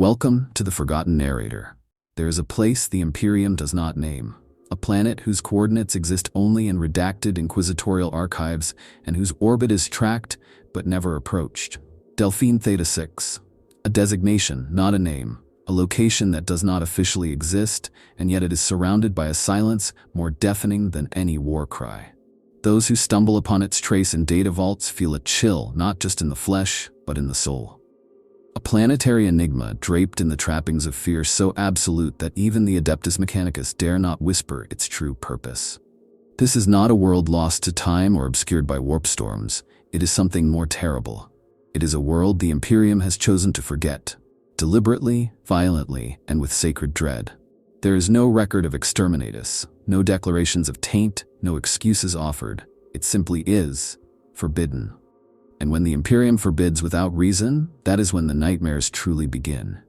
Welcome to the Forgotten Narrator. There is a place the Imperium does not name, a planet whose coordinates exist only in redacted inquisitorial archives and whose orbit is tracked but never approached. Delphine Theta-6, a designation, not a name, a location that does not officially exist, and yet it is surrounded by a silence more deafening than any war cry. Those who stumble upon its trace in data vaults feel a chill not just in the flesh, but in the soul. A planetary enigma draped in the trappings of fear so absolute that even the Adeptus Mechanicus dare not whisper its true purpose. This is not a world lost to time or obscured by warp storms. It is something more terrible. It is a world the Imperium has chosen to forget, deliberately, violently, and with sacred dread. There is no record of exterminatus, no declarations of taint, no excuses offered. It simply is forbidden. And when the Imperium forbids without reason, that is when the nightmares truly begin.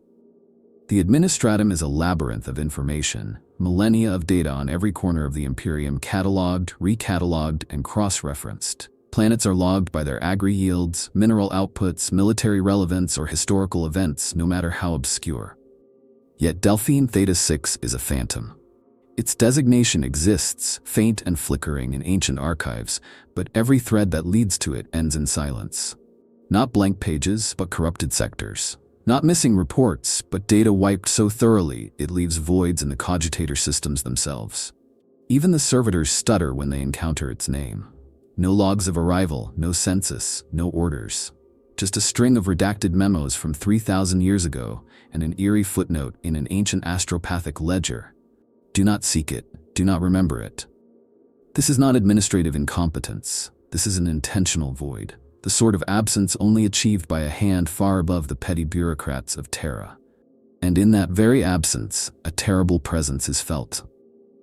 The Administratum is a labyrinth of information, millennia of data on every corner of the Imperium cataloged, recatalogued, and cross-referenced. Planets are logged by their agri-yields, mineral outputs, military relevance, or historical events, no matter how obscure. Yet Delphine Theta-6 is a phantom. Its designation exists, faint and flickering in ancient archives, but every thread that leads to it ends in silence. Not blank pages, but corrupted sectors. Not missing reports, but data wiped so thoroughly it leaves voids in the cogitator systems themselves. Even the servitors stutter when they encounter its name. No logs of arrival, no census, no orders. Just a string of redacted memos from 3,000 years ago and an eerie footnote in an ancient astropathic ledger. Do not seek it. Do not remember it. This is not administrative incompetence. This is an intentional void, the sort of absence only achieved by a hand far above the petty bureaucrats of Terra. And in that very absence, a terrible presence is felt.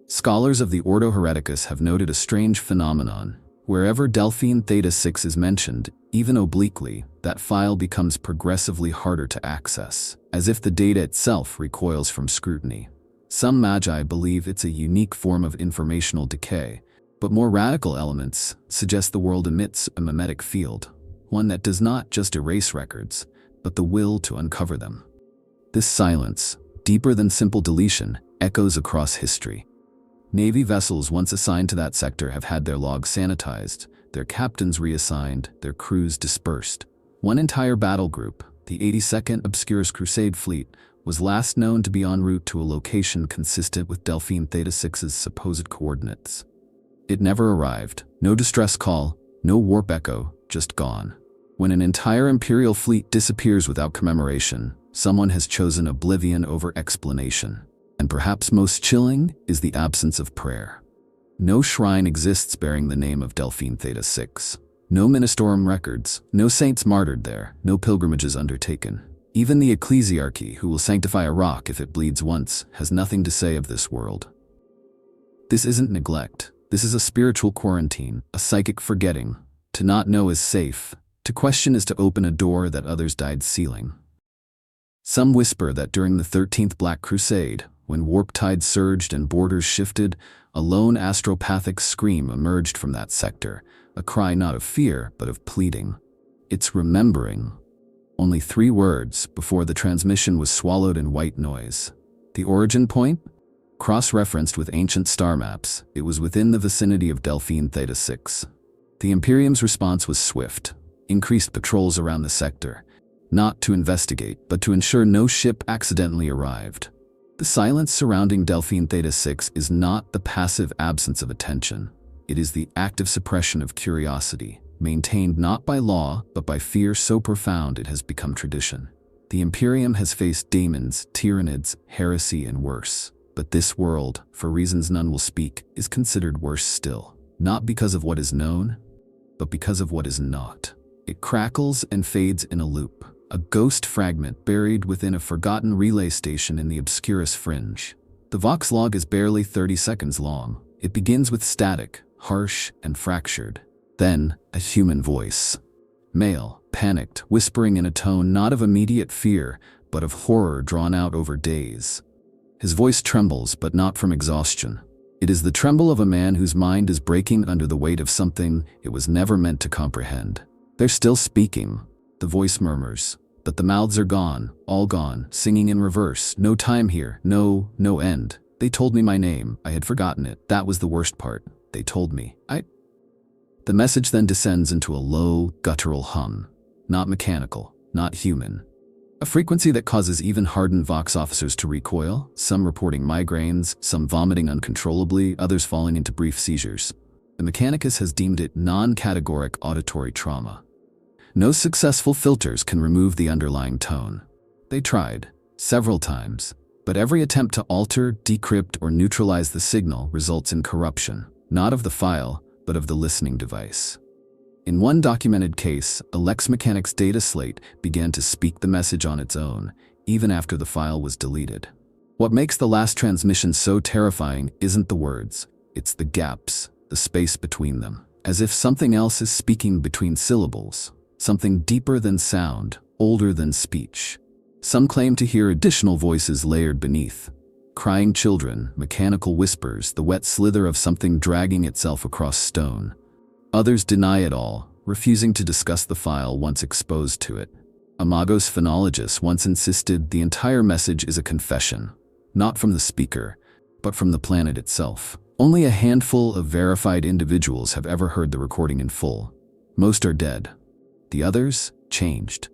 Scholars of the Ordo Hereticus have noted a strange phenomenon. Wherever Delphine Theta-6 is mentioned, even obliquely, that file becomes progressively harder to access, as if the data itself recoils from scrutiny. Some magi believe it's a unique form of informational decay, but more radical elements suggest the world emits a mimetic field, one that does not just erase records, but the will to uncover them. This silence, deeper than simple deletion, echoes across history. Navy vessels once assigned to that sector have had their logs sanitized, their captains reassigned, their crews dispersed. One entire battle group, the 82nd Obscurus Crusade Fleet, was last known to be en route to a location consistent with Delphine Theta-6's supposed coordinates. It never arrived. No distress call, no warp echo, just gone. When an entire Imperial fleet disappears without commemoration, someone has chosen oblivion over explanation. And perhaps most chilling is the absence of prayer. No shrine exists bearing the name of Delphine Theta-6. No ministorum records, no saints martyred there, no pilgrimages undertaken. Even the ecclesiarchy, who will sanctify a rock if it bleeds once, has nothing to say of this world. This isn't neglect. This is a spiritual quarantine, a psychic forgetting. To not know is safe. To question is to open a door that others died sealing. Some whisper that during the 13th Black Crusade, when warp tides surged and borders shifted, a lone astropathic scream emerged from that sector, a cry not of fear, but of pleading. It's remembering. Only 3 words before the transmission was swallowed in white noise. The origin point? Cross-referenced with ancient star maps, it was within the vicinity of Delphine Theta-6. The Imperium's response was swift. Increased patrols around the sector, not to investigate, but to ensure no ship accidentally arrived. The silence surrounding Delphine Theta-6 is not the passive absence of attention. It is the active suppression of curiosity, maintained not by law, but by fear so profound it has become tradition. The Imperium has faced daemons, tyrannids, heresy, and worse. But this world, for reasons none will speak, is considered worse still. Not because of what is known, but because of what is not. It crackles and fades in a loop, a ghost fragment buried within a forgotten relay station in the obscurus fringe. The Vox log is barely 30 seconds long. It begins with static, harsh, and fractured. Then, a human voice. Male, panicked, whispering in a tone not of immediate fear, but of horror drawn out over days. His voice trembles, but not from exhaustion. It is the tremble of a man whose mind is breaking under the weight of something it was never meant to comprehend. They're still speaking, the voice murmurs. But the mouths are gone, all gone, singing in reverse. No time here, no end. They told me my name, I had forgotten it. That was the worst part. They told me. The message then descends into a low, guttural hum. Not mechanical, not human. A frequency that causes even hardened Vox officers to recoil, some reporting migraines, some vomiting uncontrollably, others falling into brief seizures. The Mechanicus has deemed it non-categoric auditory trauma. No successful filters can remove the underlying tone. They tried, several times, but every attempt to alter, decrypt, or neutralize the signal results in corruption, not of the file, but of the listening device. In one documented case, a Lex Mechanic's data slate began to speak the message on its own, even after the file was deleted. What makes the last transmission so terrifying isn't the words, it's the gaps, the space between them, as if something else is speaking between syllables, something deeper than sound, older than speech. Some claim to hear additional voices layered beneath. Crying children, mechanical whispers, the wet slither of something dragging itself across stone. Others deny it all, refusing to discuss the file once exposed to it. A Magos phonologist once insisted the entire message is a confession, not from the speaker, but from the planet itself. Only a handful of verified individuals have ever heard the recording in full. Most are dead. The others, changed.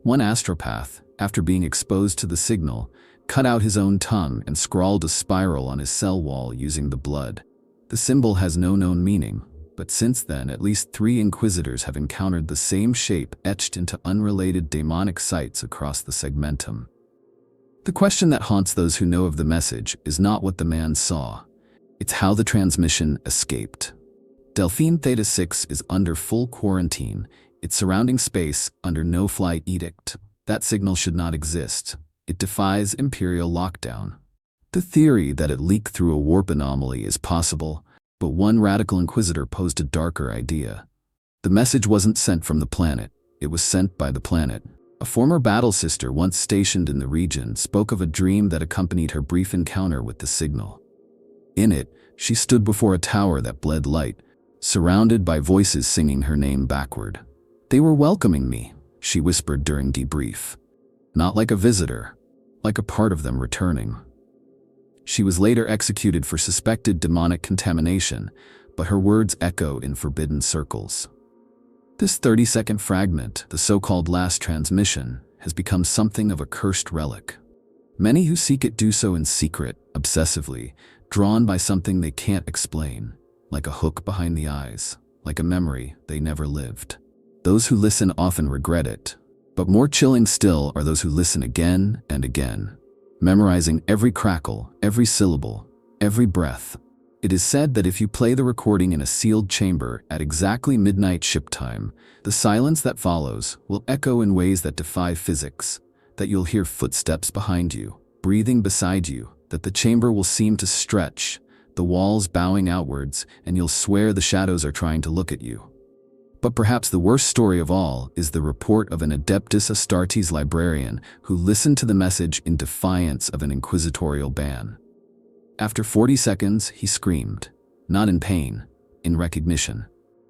One astropath, after being exposed to the signal, cut out his own tongue and scrawled a spiral on his cell wall using the blood. The symbol has no known meaning, but since then at least 3 inquisitors have encountered the same shape etched into unrelated demonic sites across the segmentum. The question that haunts those who know of the message is not what the man saw, it's how the transmission escaped. Delphine Theta-6 is under full quarantine, its surrounding space under no-fly edict. That signal should not exist. It defies Imperial lockdown. The theory that it leaked through a warp anomaly is possible, but one radical inquisitor posed a darker idea. The message wasn't sent from the planet, it was sent by the planet. A former battle sister once stationed in the region spoke of a dream that accompanied her brief encounter with the signal. In it, she stood before a tower that bled light, surrounded by voices singing her name backward. They were welcoming me, she whispered during debrief. Not like a visitor, like a part of them returning. She was later executed for suspected demonic contamination, but her words echo in forbidden circles. This 30-second fragment, the so-called last transmission, has become something of a cursed relic. Many who seek it do so in secret, obsessively, drawn by something they can't explain, like a hook behind the eyes, like a memory they never lived. Those who listen often regret it, but more chilling still are those who listen again and again, memorizing every crackle, every syllable, every breath. It is said that if you play the recording in a sealed chamber at exactly midnight ship time, the silence that follows will echo in ways that defy physics, that you'll hear footsteps behind you, breathing beside you, that the chamber will seem to stretch, the walls bowing outwards, and you'll swear the shadows are trying to look at you. But perhaps the worst story of all is the report of an Adeptus Astartes librarian who listened to the message in defiance of an inquisitorial ban. After 40 seconds, he screamed, not in pain, in recognition.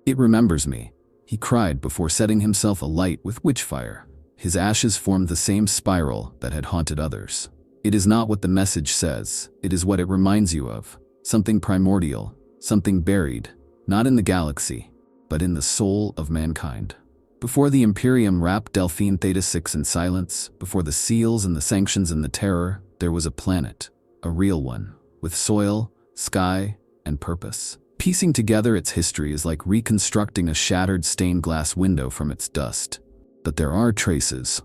"It remembers me," he cried before setting himself alight with witchfire. His ashes formed the same spiral that had haunted others. It is not what the message says, it is what it reminds you of. Something primordial, something buried, not in the galaxy, but in the soul of mankind. Before the Imperium wrapped Delphine Theta-6 in silence, before the seals and the sanctions and the terror, there was a planet, a real one, with soil, sky, and purpose. Piecing together its history is like reconstructing a shattered stained glass window from its dust. But there are traces.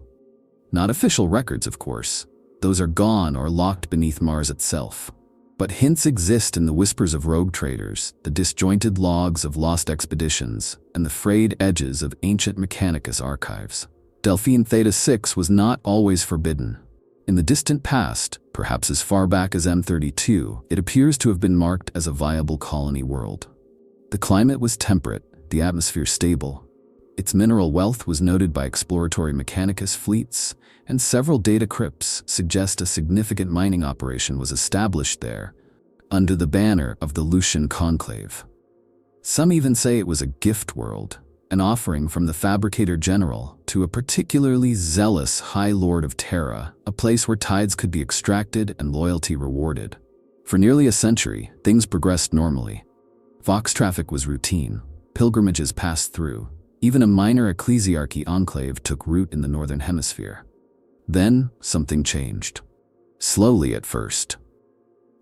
Not official records, of course. Those are gone or locked beneath Mars itself. But hints exist in the whispers of rogue traders, the disjointed logs of lost expeditions, and the frayed edges of ancient Mechanicus archives. Delphine Theta-6 was not always forbidden. In the distant past, perhaps as far back as M32, it appears to have been marked as a viable colony world. The climate was temperate, the atmosphere stable. Its mineral wealth was noted by exploratory Mechanicus fleets, and several data crypts suggest a significant mining operation was established there, under the banner of the Lucian Conclave. Some even say it was a gift world, an offering from the Fabricator General to a particularly zealous High Lord of Terra, a place where tithes could be extracted and loyalty rewarded. For nearly a century, things progressed normally. Vox traffic was routine, pilgrimages passed through, even a minor ecclesiarchy enclave took root in the Northern Hemisphere. Then, something changed. Slowly at first.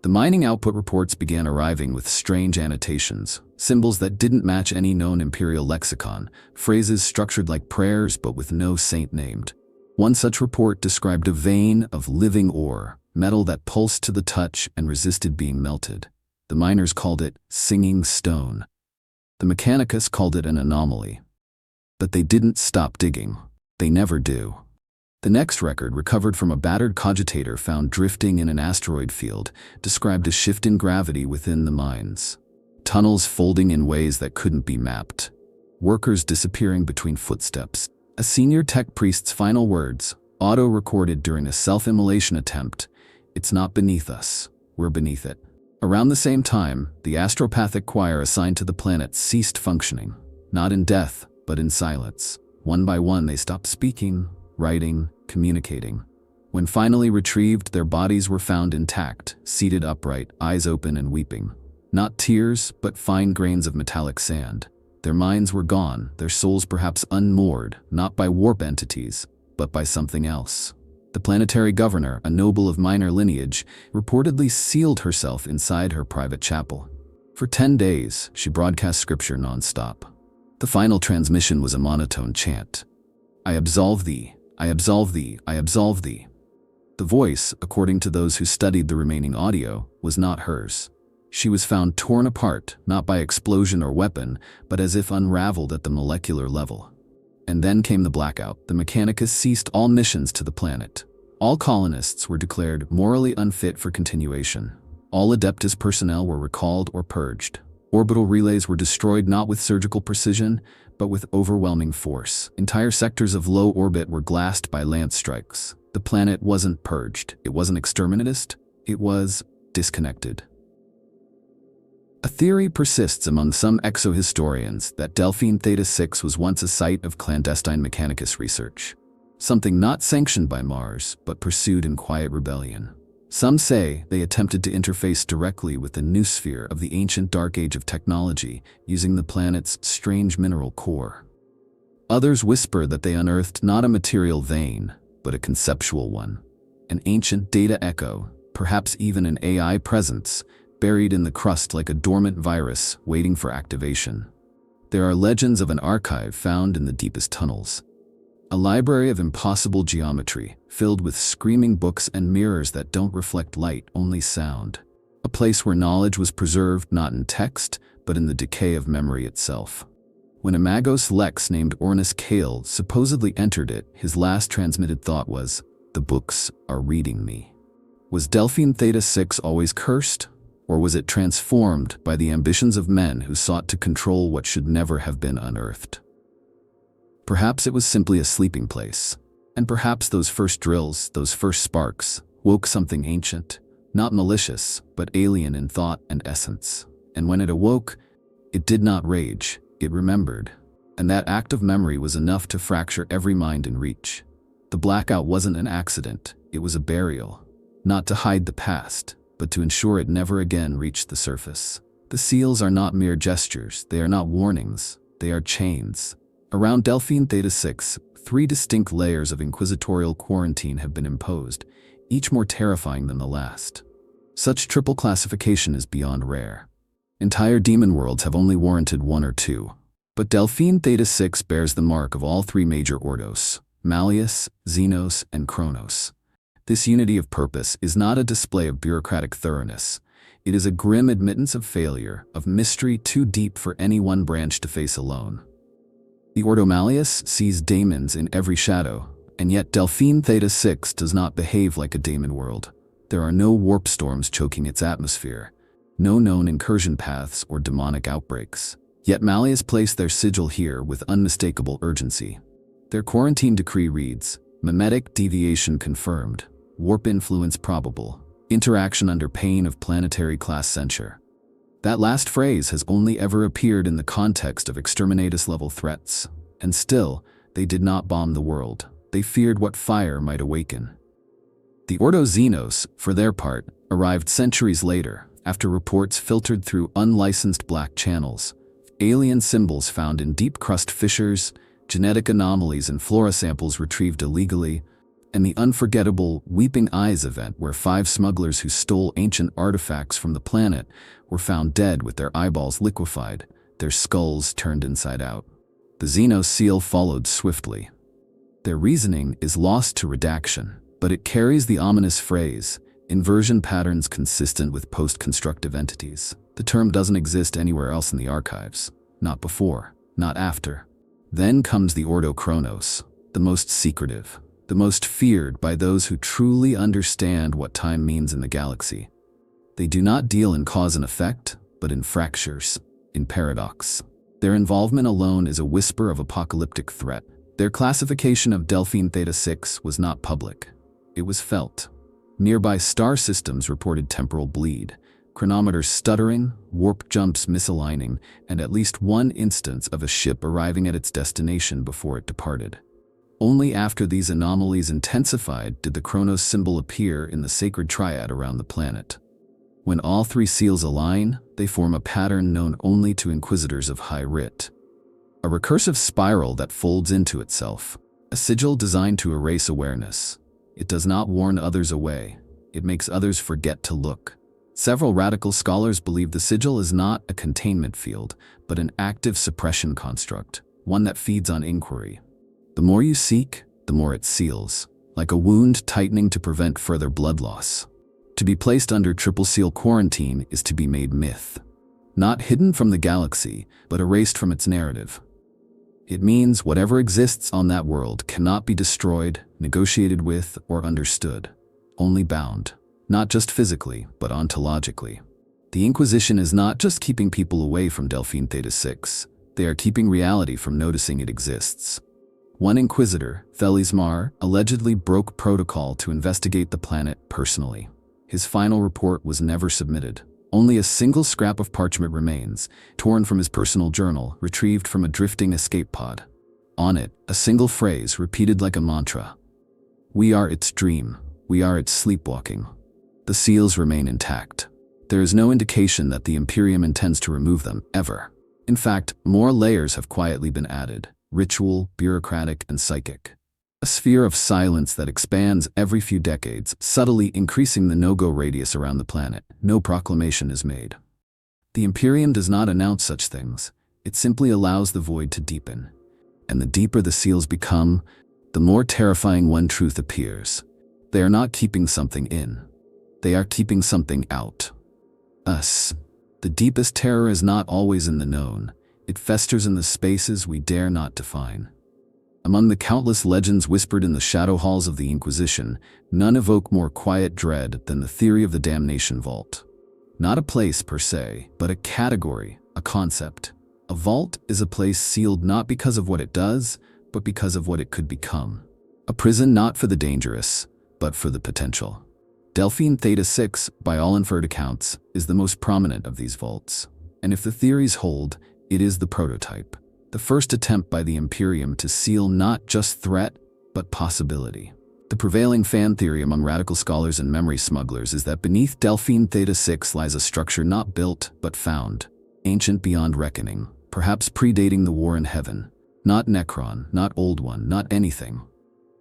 The mining output reports began arriving with strange annotations, symbols that didn't match any known imperial lexicon, phrases structured like prayers but with no saint named. One such report described a vein of living ore, metal that pulsed to the touch and resisted being melted. The miners called it singing stone. The Mechanicus called it an anomaly. But they didn't stop digging. They never do. The next record, recovered from a battered cogitator found drifting in an asteroid field, described a shift in gravity within the mines. Tunnels folding in ways that couldn't be mapped. Workers disappearing between footsteps. A senior tech priest's final words, auto-recorded during a self-immolation attempt, "It's not beneath us, we're beneath it." Around the same time, the astropathic choir assigned to the planet ceased functioning, not in death, but in silence. One by one they stopped speaking, writing, communicating. When finally retrieved, their bodies were found intact, seated upright, eyes open and weeping. Not tears, but fine grains of metallic sand. Their minds were gone, their souls perhaps unmoored, not by warp entities, but by something else. The planetary governor, a noble of minor lineage, reportedly sealed herself inside her private chapel. For 10 days, she broadcast scripture non-stop. The final transmission was a monotone chant. "I absolve thee, I absolve thee, I absolve thee." The voice, according to those who studied the remaining audio, was not hers. She was found torn apart, not by explosion or weapon, but as if unraveled at the molecular level. And then came the blackout. The Mechanicus ceased all missions to the planet. All colonists were declared morally unfit for continuation. All Adeptus personnel were recalled or purged. Orbital relays were destroyed not with surgical precision, but with overwhelming force. Entire sectors of low orbit were glassed by lance strikes. The planet wasn't purged, it wasn't exterminatist, it was disconnected. A theory persists among some exohistorians that Delphine Theta-6 was once a site of clandestine Mechanicus research. Something not sanctioned by Mars, but pursued in quiet rebellion. Some say they attempted to interface directly with the noosphere of the ancient dark age of technology, using the planet's strange mineral core. Others whisper that they unearthed not a material vein, but a conceptual one. An ancient data echo, perhaps even an AI presence, buried in the crust like a dormant virus waiting for activation. There are legends of an archive found in the deepest tunnels. A library of impossible geometry, filled with screaming books and mirrors that don't reflect light, only sound. A place where knowledge was preserved not in text, but in the decay of memory itself. When a Magos Lex named Ornus Kale supposedly entered it, his last transmitted thought was, "The books are reading me." Was Delphine Theta-6 always cursed? Or was it transformed by the ambitions of men who sought to control what should never have been unearthed? Perhaps it was simply a sleeping place. And perhaps those first drills, those first sparks, woke something ancient, not malicious, but alien in thought and essence. And when it awoke, it did not rage, it remembered. And that act of memory was enough to fracture every mind in reach. The blackout wasn't an accident, it was a burial. Not to hide the past, but to ensure it never again reached the surface. The seals are not mere gestures, they are not warnings, they are chains. Around Delphine Theta-6, 3 distinct layers of inquisitorial quarantine have been imposed, each more terrifying than the last. Such triple classification is beyond rare. Entire demon worlds have only warranted 1 or 2. But Delphine Theta-6 bears the mark of all 3 major ordos, Malleus, Xenos, and Kronos. This unity of purpose is not a display of bureaucratic thoroughness. It is a grim admittance of failure, of mystery too deep for any one branch to face alone. The Ordo Malleus sees daemons in every shadow, and yet Delphine Theta-6 does not behave like a daemon world. There are no warp storms choking its atmosphere, no known incursion paths or demonic outbreaks. Yet Malleus place their sigil here with unmistakable urgency. Their quarantine decree reads, "Mimetic deviation confirmed. Warp influence probable. Interaction under pain of planetary class censure." That last phrase has only ever appeared in the context of exterminatus-level threats. And still, they did not bomb the world. They feared what fire might awaken. The Ordo Xenos, for their part, arrived centuries later, after reports filtered through unlicensed black channels. Alien symbols found in deep-crust fissures, genetic anomalies in flora samples retrieved illegally, and the unforgettable Weeping Eyes event where 5 smugglers who stole ancient artifacts from the planet were found dead with their eyeballs liquefied, their skulls turned inside out. The Xenos seal followed swiftly. Their reasoning is lost to redaction, but it carries the ominous phrase, inversion patterns consistent with post-constructive entities. The term doesn't exist anywhere else in the archives. Not before, not after. Then comes the Ordo Chronos, the most secretive, the most feared by those who truly understand what time means in the galaxy. They do not deal in cause and effect, but in fractures, in paradox. Their involvement alone is a whisper of apocalyptic threat. Their classification of Delphine Theta-6 was not public. It was felt. Nearby star systems reported temporal bleed, chronometers stuttering, warp jumps misaligning, and at least one instance of a ship arriving at its destination before it departed. Only after these anomalies intensified did the Chronos symbol appear in the sacred triad around the planet. When all 3 seals align, they form a pattern known only to inquisitors of high writ. A recursive spiral that folds into itself, a sigil designed to erase awareness. It does not warn others away. It makes others forget to look. Several radical scholars believe the sigil is not a containment field, but an active suppression construct, one that feeds on inquiry. The more you seek, the more it seals, like a wound tightening to prevent further blood loss. To be placed under triple seal quarantine is to be made myth. Not hidden from the galaxy, but erased from its narrative. It means whatever exists on that world cannot be destroyed, negotiated with, or understood. Only bound. Not just physically, but ontologically. The Inquisition is not just keeping people away from Delphine Theta-6. They are keeping reality from noticing it exists. One Inquisitor, Felismar, allegedly broke protocol to investigate the planet personally. His final report was never submitted. Only a single scrap of parchment remains, torn from his personal journal, retrieved from a drifting escape pod. On it, a single phrase repeated like a mantra. "We are its dream. We are its sleepwalking." The seals remain intact. There is no indication that the Imperium intends to remove them, ever. In fact, more layers have quietly been added. Ritual, bureaucratic, and psychic. A sphere of silence that expands every few decades, subtly increasing the no-go radius around the planet. No proclamation is made. The Imperium does not announce such things. It simply allows the void to deepen. And the deeper the seals become, the more terrifying one truth appears. They are not keeping something in. They are keeping something out. Us. The deepest terror is not always in the known. It festers in the spaces we dare not define. Among the countless legends whispered in the shadow halls of the Inquisition, none evoke more quiet dread than the theory of the Damnation Vault. Not a place per se, but a category, a concept. A vault is a place sealed not because of what it does, but because of what it could become. A prison not for the dangerous, but for the potential. Delphine Theta-6, by all inferred accounts, is the most prominent of these vaults. And if the theories hold, it is the prototype. The first attempt by the Imperium to seal not just threat, but possibility. The prevailing fan theory among radical scholars and memory smugglers is that beneath Delphine Theta-6 lies a structure not built, but found. Ancient beyond reckoning, perhaps predating the war in heaven. Not Necron, not Old One, not anything.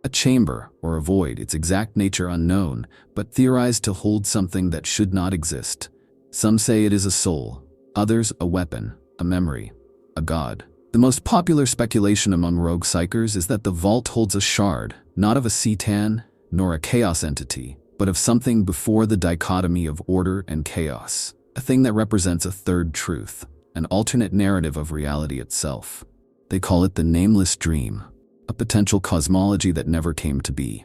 A chamber, or a void, its exact nature unknown, but theorized to hold something that should not exist. Some say it is a soul, others a weapon, a memory, a god. The most popular speculation among rogue psychers is that the vault holds a shard, not of a Cetan, nor a chaos entity, but of something before the dichotomy of order and chaos. A thing that represents a third truth, an alternate narrative of reality itself. They call it the nameless dream, a potential cosmology that never came to be.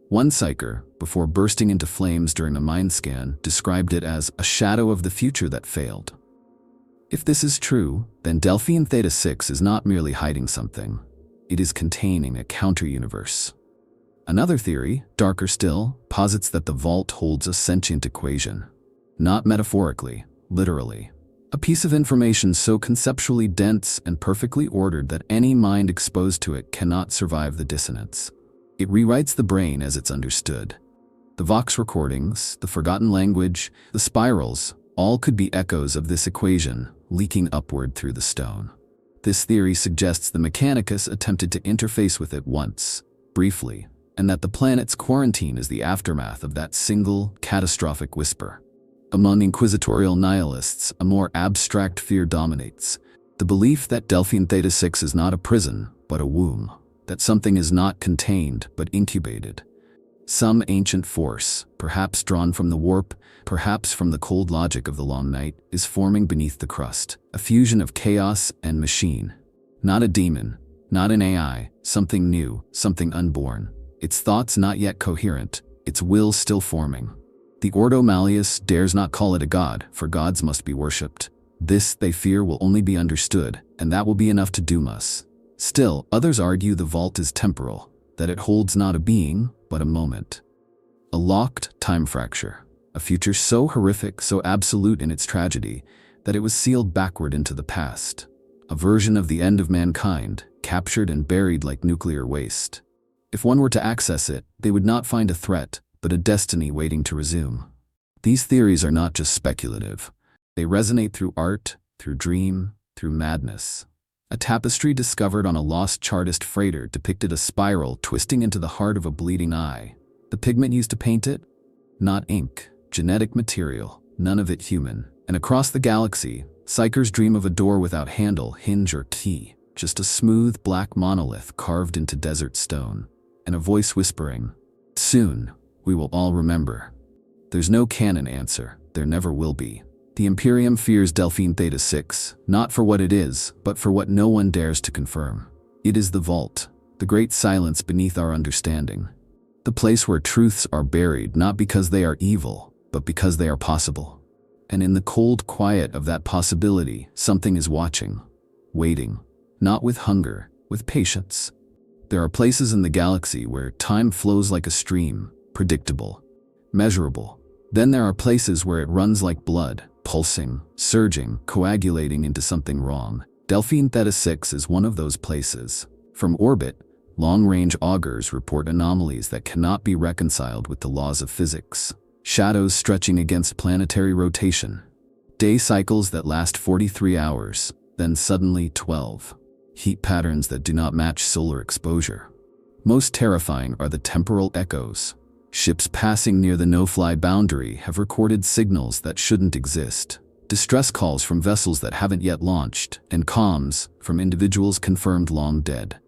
One psyker, before bursting into flames during a mind scan, described it as a shadow of the future that failed. If this is true, then Delphine Theta-6 is not merely hiding something. It is containing a counter-universe. Another theory, darker still, posits that the vault holds a sentient equation. Not metaphorically, literally. A piece of information so conceptually dense and perfectly ordered that any mind exposed to it cannot survive the dissonance. It rewrites the brain as it's understood. The Vox recordings, the forgotten language, the spirals, all could be echoes of this equation, leaking upward through the stone. This theory suggests the Mechanicus attempted to interface with it once, briefly, and that the planet's quarantine is the aftermath of that single, catastrophic whisper. Among inquisitorial nihilists, a more abstract fear dominates: the belief that Delphine Theta-6 is not a prison, but a womb, that something is not contained, but incubated. Some ancient force, perhaps drawn from the warp, perhaps from the cold logic of the long night, is forming beneath the crust, a fusion of chaos and machine. Not a demon, not an AI, something new, something unborn. Its thoughts not yet coherent, its will still forming. The Ordo Malleus dares not call it a god, for gods must be worshipped. This, they fear, will only be understood, and that will be enough to doom us. Still, others argue the vault is temporal, that it holds not a being, but a moment. A locked time fracture, a future so horrific, so absolute in its tragedy, that it was sealed backward into the past. A version of the end of mankind, captured and buried like nuclear waste. If one were to access it, they would not find a threat, but a destiny waiting to resume. These theories are not just speculative. They resonate through art, through dream, through madness. A tapestry discovered on a lost Chartist freighter depicted a spiral twisting into the heart of a bleeding eye. The pigment used to paint it? Not ink, genetic material, none of it human. And across the galaxy, psychers dream of a door without handle, hinge, or key, just a smooth black monolith carved into desert stone. And a voice whispering, "Soon, we will all remember." There's no canon answer, there never will be. The Imperium fears Delphine Theta-6, not for what it is, but for what no one dares to confirm. It is the vault, the great silence beneath our understanding. The place where truths are buried not because they are evil, but because they are possible. And in the cold quiet of that possibility, something is watching, waiting, not with hunger, with patience. There are places in the galaxy where time flows like a stream, predictable, measurable. Then there are places where it runs like blood, pulsing, surging, coagulating into something wrong. Delphine Theta-6 is one of those places. From orbit, long-range augurs report anomalies that cannot be reconciled with the laws of physics. Shadows stretching against planetary rotation. Day cycles that last 43 hours, then suddenly 12. Heat patterns that do not match solar exposure. Most terrifying are the temporal echoes. Ships passing near the no-fly boundary have recorded signals that shouldn't exist. Distress calls from vessels that haven't yet launched, and comms from individuals confirmed long dead.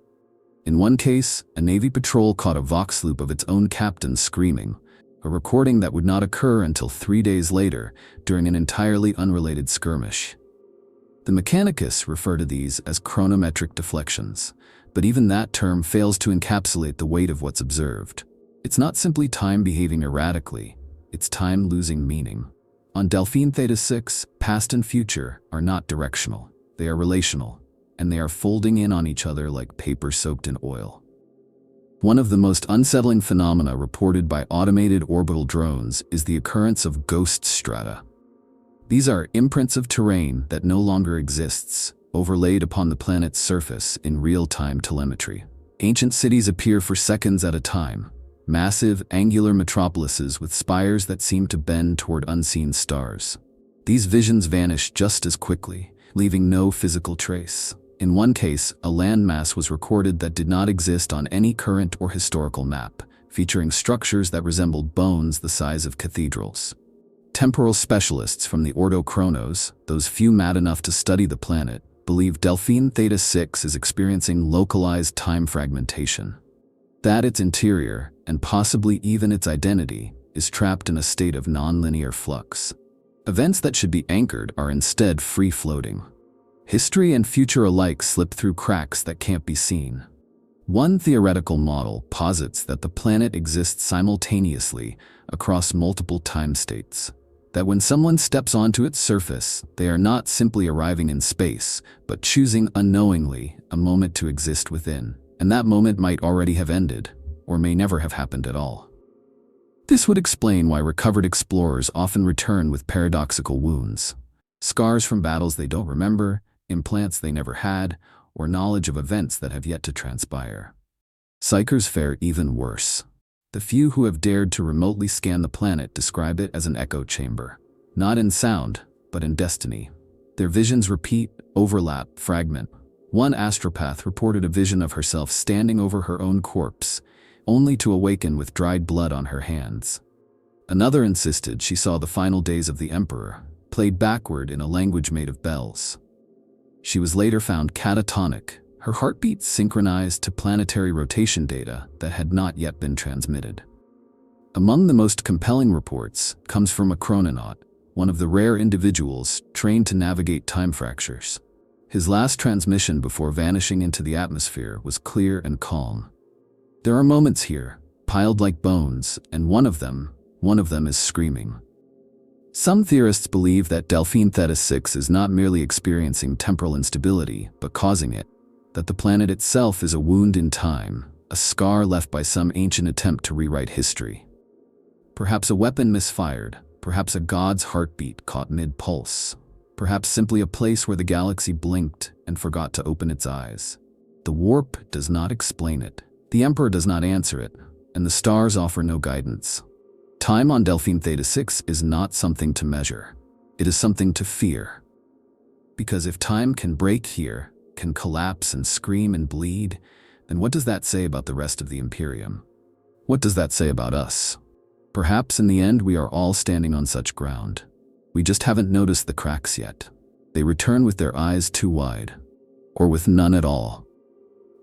In one case, a Navy patrol caught a vox loop of its own captain screaming, a recording that would not occur until 3 days later during an entirely unrelated skirmish. The Mechanicus refer to these as chronometric deflections, but even that term fails to encapsulate the weight of what's observed. It's not simply time behaving erratically, it's time losing meaning. On Delphine Theta-6, past and future are not directional, they are relational, and they are folding in on each other like paper soaked in oil. One of the most unsettling phenomena reported by automated orbital drones is the occurrence of ghost strata. These are imprints of terrain that no longer exists, overlaid upon the planet's surface in real-time telemetry. Ancient cities appear for seconds at a time, massive, angular metropolises with spires that seem to bend toward unseen stars. These visions vanish just as quickly, leaving no physical trace. In one case, a landmass was recorded that did not exist on any current or historical map, featuring structures that resembled bones the size of cathedrals. Temporal specialists from the Ordo Chronos, those few mad enough to study the planet, believe Delphine Theta-6 is experiencing localized time fragmentation. That its interior, and possibly even its identity, is trapped in a state of nonlinear flux. Events that should be anchored are instead free-floating. History and future alike slip through cracks that can't be seen. One theoretical model posits that the planet exists simultaneously across multiple time states. That when someone steps onto its surface, they are not simply arriving in space, but choosing unknowingly a moment to exist within. And that moment might already have ended, or may never have happened at all. This would explain why recovered explorers often return with paradoxical wounds. Scars from battles they don't remember, implants they never had, or knowledge of events that have yet to transpire. Psychers fare even worse. The few who have dared to remotely scan the planet describe it as an echo chamber. Not in sound, but in destiny. Their visions repeat, overlap, fragment. One astropath reported a vision of herself standing over her own corpse, only to awaken with dried blood on her hands. Another insisted she saw the final days of the Emperor, played backward in a language made of bells. She was later found catatonic, her heartbeat synchronized to planetary rotation data that had not yet been transmitted. Among the most compelling reports comes from a chrononaut, one of the rare individuals trained to navigate time fractures. His last transmission before vanishing into the atmosphere was clear and calm. There are moments here, piled like bones, and one of them is screaming. Some theorists believe that Delphine Theta-6 is not merely experiencing temporal instability, but causing it, that the planet itself is a wound in time, a scar left by some ancient attempt to rewrite history. Perhaps a weapon misfired, perhaps a god's heartbeat caught mid-pulse, perhaps simply a place where the galaxy blinked and forgot to open its eyes. The warp does not explain it, the Emperor does not answer it, and the stars offer no guidance. Time on Delphine Theta-6 is not something to measure. It is something to fear. Because if time can break here, can collapse and scream and bleed, then what does that say about the rest of the Imperium? What does that say about us? Perhaps in the end we are all standing on such ground. We just haven't noticed the cracks yet. They return with their eyes too wide, or with none at all.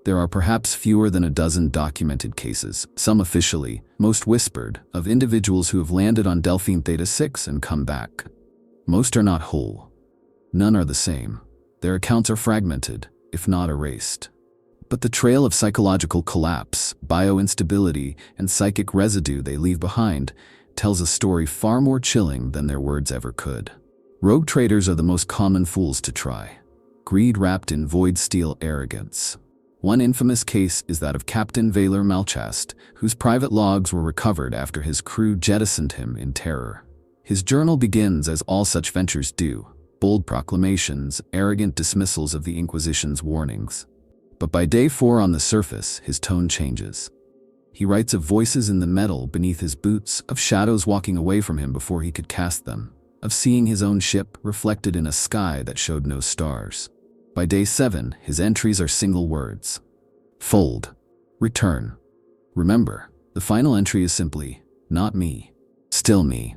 There are perhaps fewer than a dozen documented cases, some officially, most whispered, of individuals who have landed on Delphine Theta-6 and come back. Most are not whole. None are the same. Their accounts are fragmented, if not erased. But the trail of psychological collapse, bio-instability, and psychic residue they leave behind tells a story far more chilling than their words ever could. Rogue traders are the most common fools to try. Greed wrapped in void-steel arrogance. One infamous case is that of Captain Valor Malchast, whose private logs were recovered after his crew jettisoned him in terror. His journal begins as all such ventures do, bold proclamations, arrogant dismissals of the Inquisition's warnings. But by day 4 on the surface, his tone changes. He writes of voices in the metal beneath his boots, of shadows walking away from him before he could cast them, of seeing his own ship reflected in a sky that showed no stars. By day 7, his entries are single words. Fold. Return. Remember, the final entry is simply, not me. Still me.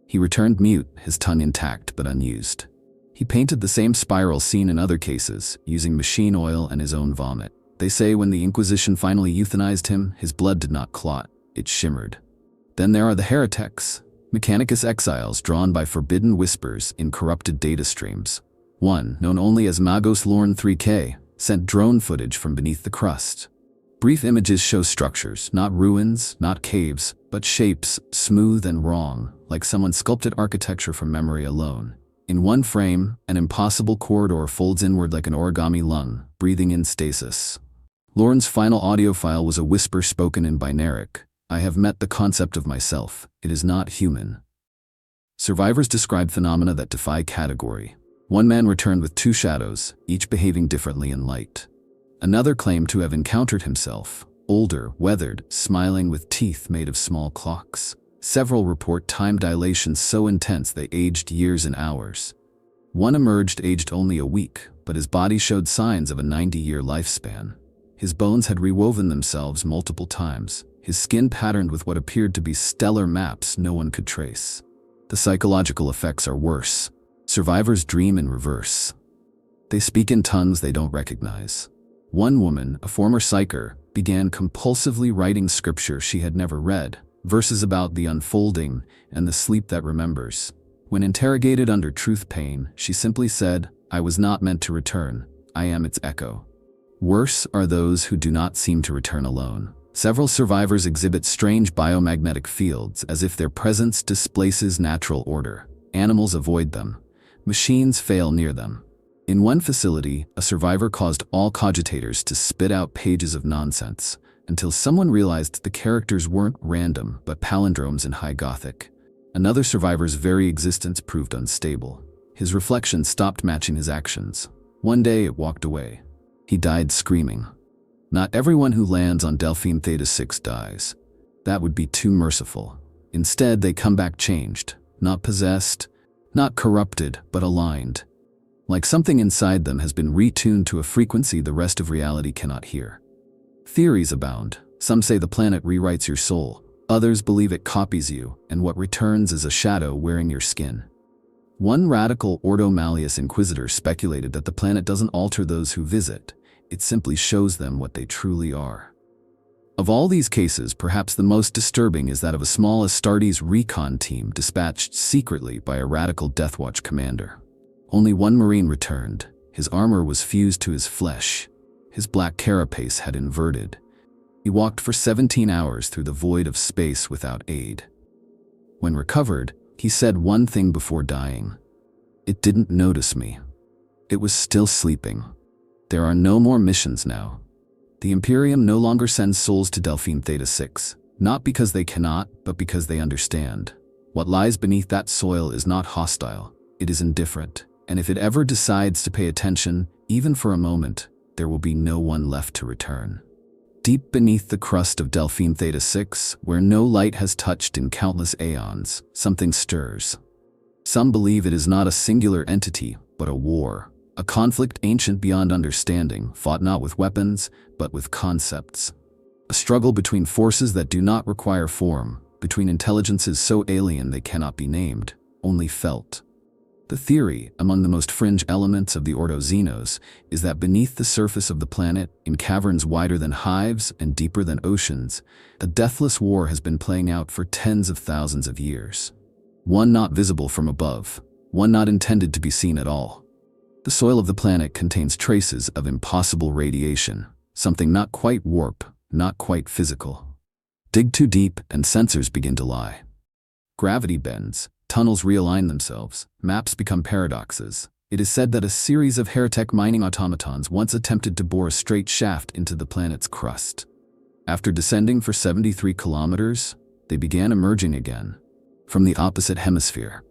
He returned mute, his tongue intact but unused. He painted the same spiral seen in other cases, using machine oil and his own vomit. They say when the Inquisition finally euthanized him, his blood did not clot, it shimmered. Then there are the heretics, Mechanicus exiles drawn by forbidden whispers in corrupted data streams. One, known only as Magos Lorne 3K, sent drone footage from beneath the crust. Brief images show structures, not ruins, not caves, but shapes, smooth and wrong, like someone sculpted architecture from memory alone. In one frame, an impossible corridor folds inward like an origami lung, breathing in stasis. Lorne's final audio file was a whisper spoken in binaric. I have met the concept of myself. It is not human. Survivors describe phenomena that defy category. One man returned with 2 shadows, each behaving differently in light. Another claimed to have encountered himself, older, weathered, smiling with teeth made of small clocks. Several report time dilations so intense they aged years and hours. One emerged aged only a week, but his body showed signs of a 90-year lifespan. His bones had rewoven themselves multiple times, his skin patterned with what appeared to be stellar maps no one could trace. The psychological effects are worse. Survivors dream in reverse. They speak in tongues they don't recognize. One woman, a former psyker, began compulsively writing scripture she had never read, verses about the unfolding and the sleep that remembers. When interrogated under truth pain, she simply said, I was not meant to return. I am its echo. Worse are those who do not seem to return alone. Several survivors exhibit strange biomagnetic fields as if their presence displaces natural order. Animals avoid them. Machines fail near them. In one facility, a survivor caused all cogitators to spit out pages of nonsense, until someone realized the characters weren't random but palindromes in High Gothic. Another survivor's very existence proved unstable. His reflection stopped matching his actions. One day it walked away. He died screaming. Not everyone who lands on Delphine Theta-6 dies. That would be too merciful. Instead, they come back changed, not possessed, not corrupted, but aligned. Like something inside them has been retuned to a frequency the rest of reality cannot hear. Theories abound. Some say the planet rewrites your soul. Others believe it copies you, and what returns is a shadow wearing your skin. One radical Ordo Malleus inquisitor speculated that the planet doesn't alter those who visit, it simply shows them what they truly are. Of all these cases, perhaps the most disturbing is that of a small Astartes recon team dispatched secretly by a radical Deathwatch commander. Only one Marine returned. His armor was fused to his flesh. His black carapace had inverted. He walked for 17 hours through the void of space without aid. When recovered, he said one thing before dying. It didn't notice me. It was still sleeping. There are no more missions now. The Imperium no longer sends souls to Delphine Theta-6, not because they cannot, but because they understand. What lies beneath that soil is not hostile, it is indifferent, and if it ever decides to pay attention, even for a moment, there will be no one left to return. Deep beneath the crust of Delphine Theta-6, where no light has touched in countless aeons, something stirs. Some believe it is not a singular entity, but a war. A conflict ancient beyond understanding, fought not with weapons, but with concepts. A struggle between forces that do not require form, between intelligences so alien they cannot be named, only felt. The theory, among the most fringe elements of the Ordo Xenos, is that beneath the surface of the planet, in caverns wider than hives and deeper than oceans, a deathless war has been playing out for tens of thousands of years. One not visible from above, one not intended to be seen at all. The soil of the planet contains traces of impossible radiation, something not quite warp, not quite physical. Dig too deep and sensors begin to lie. Gravity bends. Tunnels realign themselves, maps become paradoxes. It is said that a series of heretic mining automatons once attempted to bore a straight shaft into the planet's crust. After descending for 73 kilometers, they began emerging again, from the opposite hemisphere.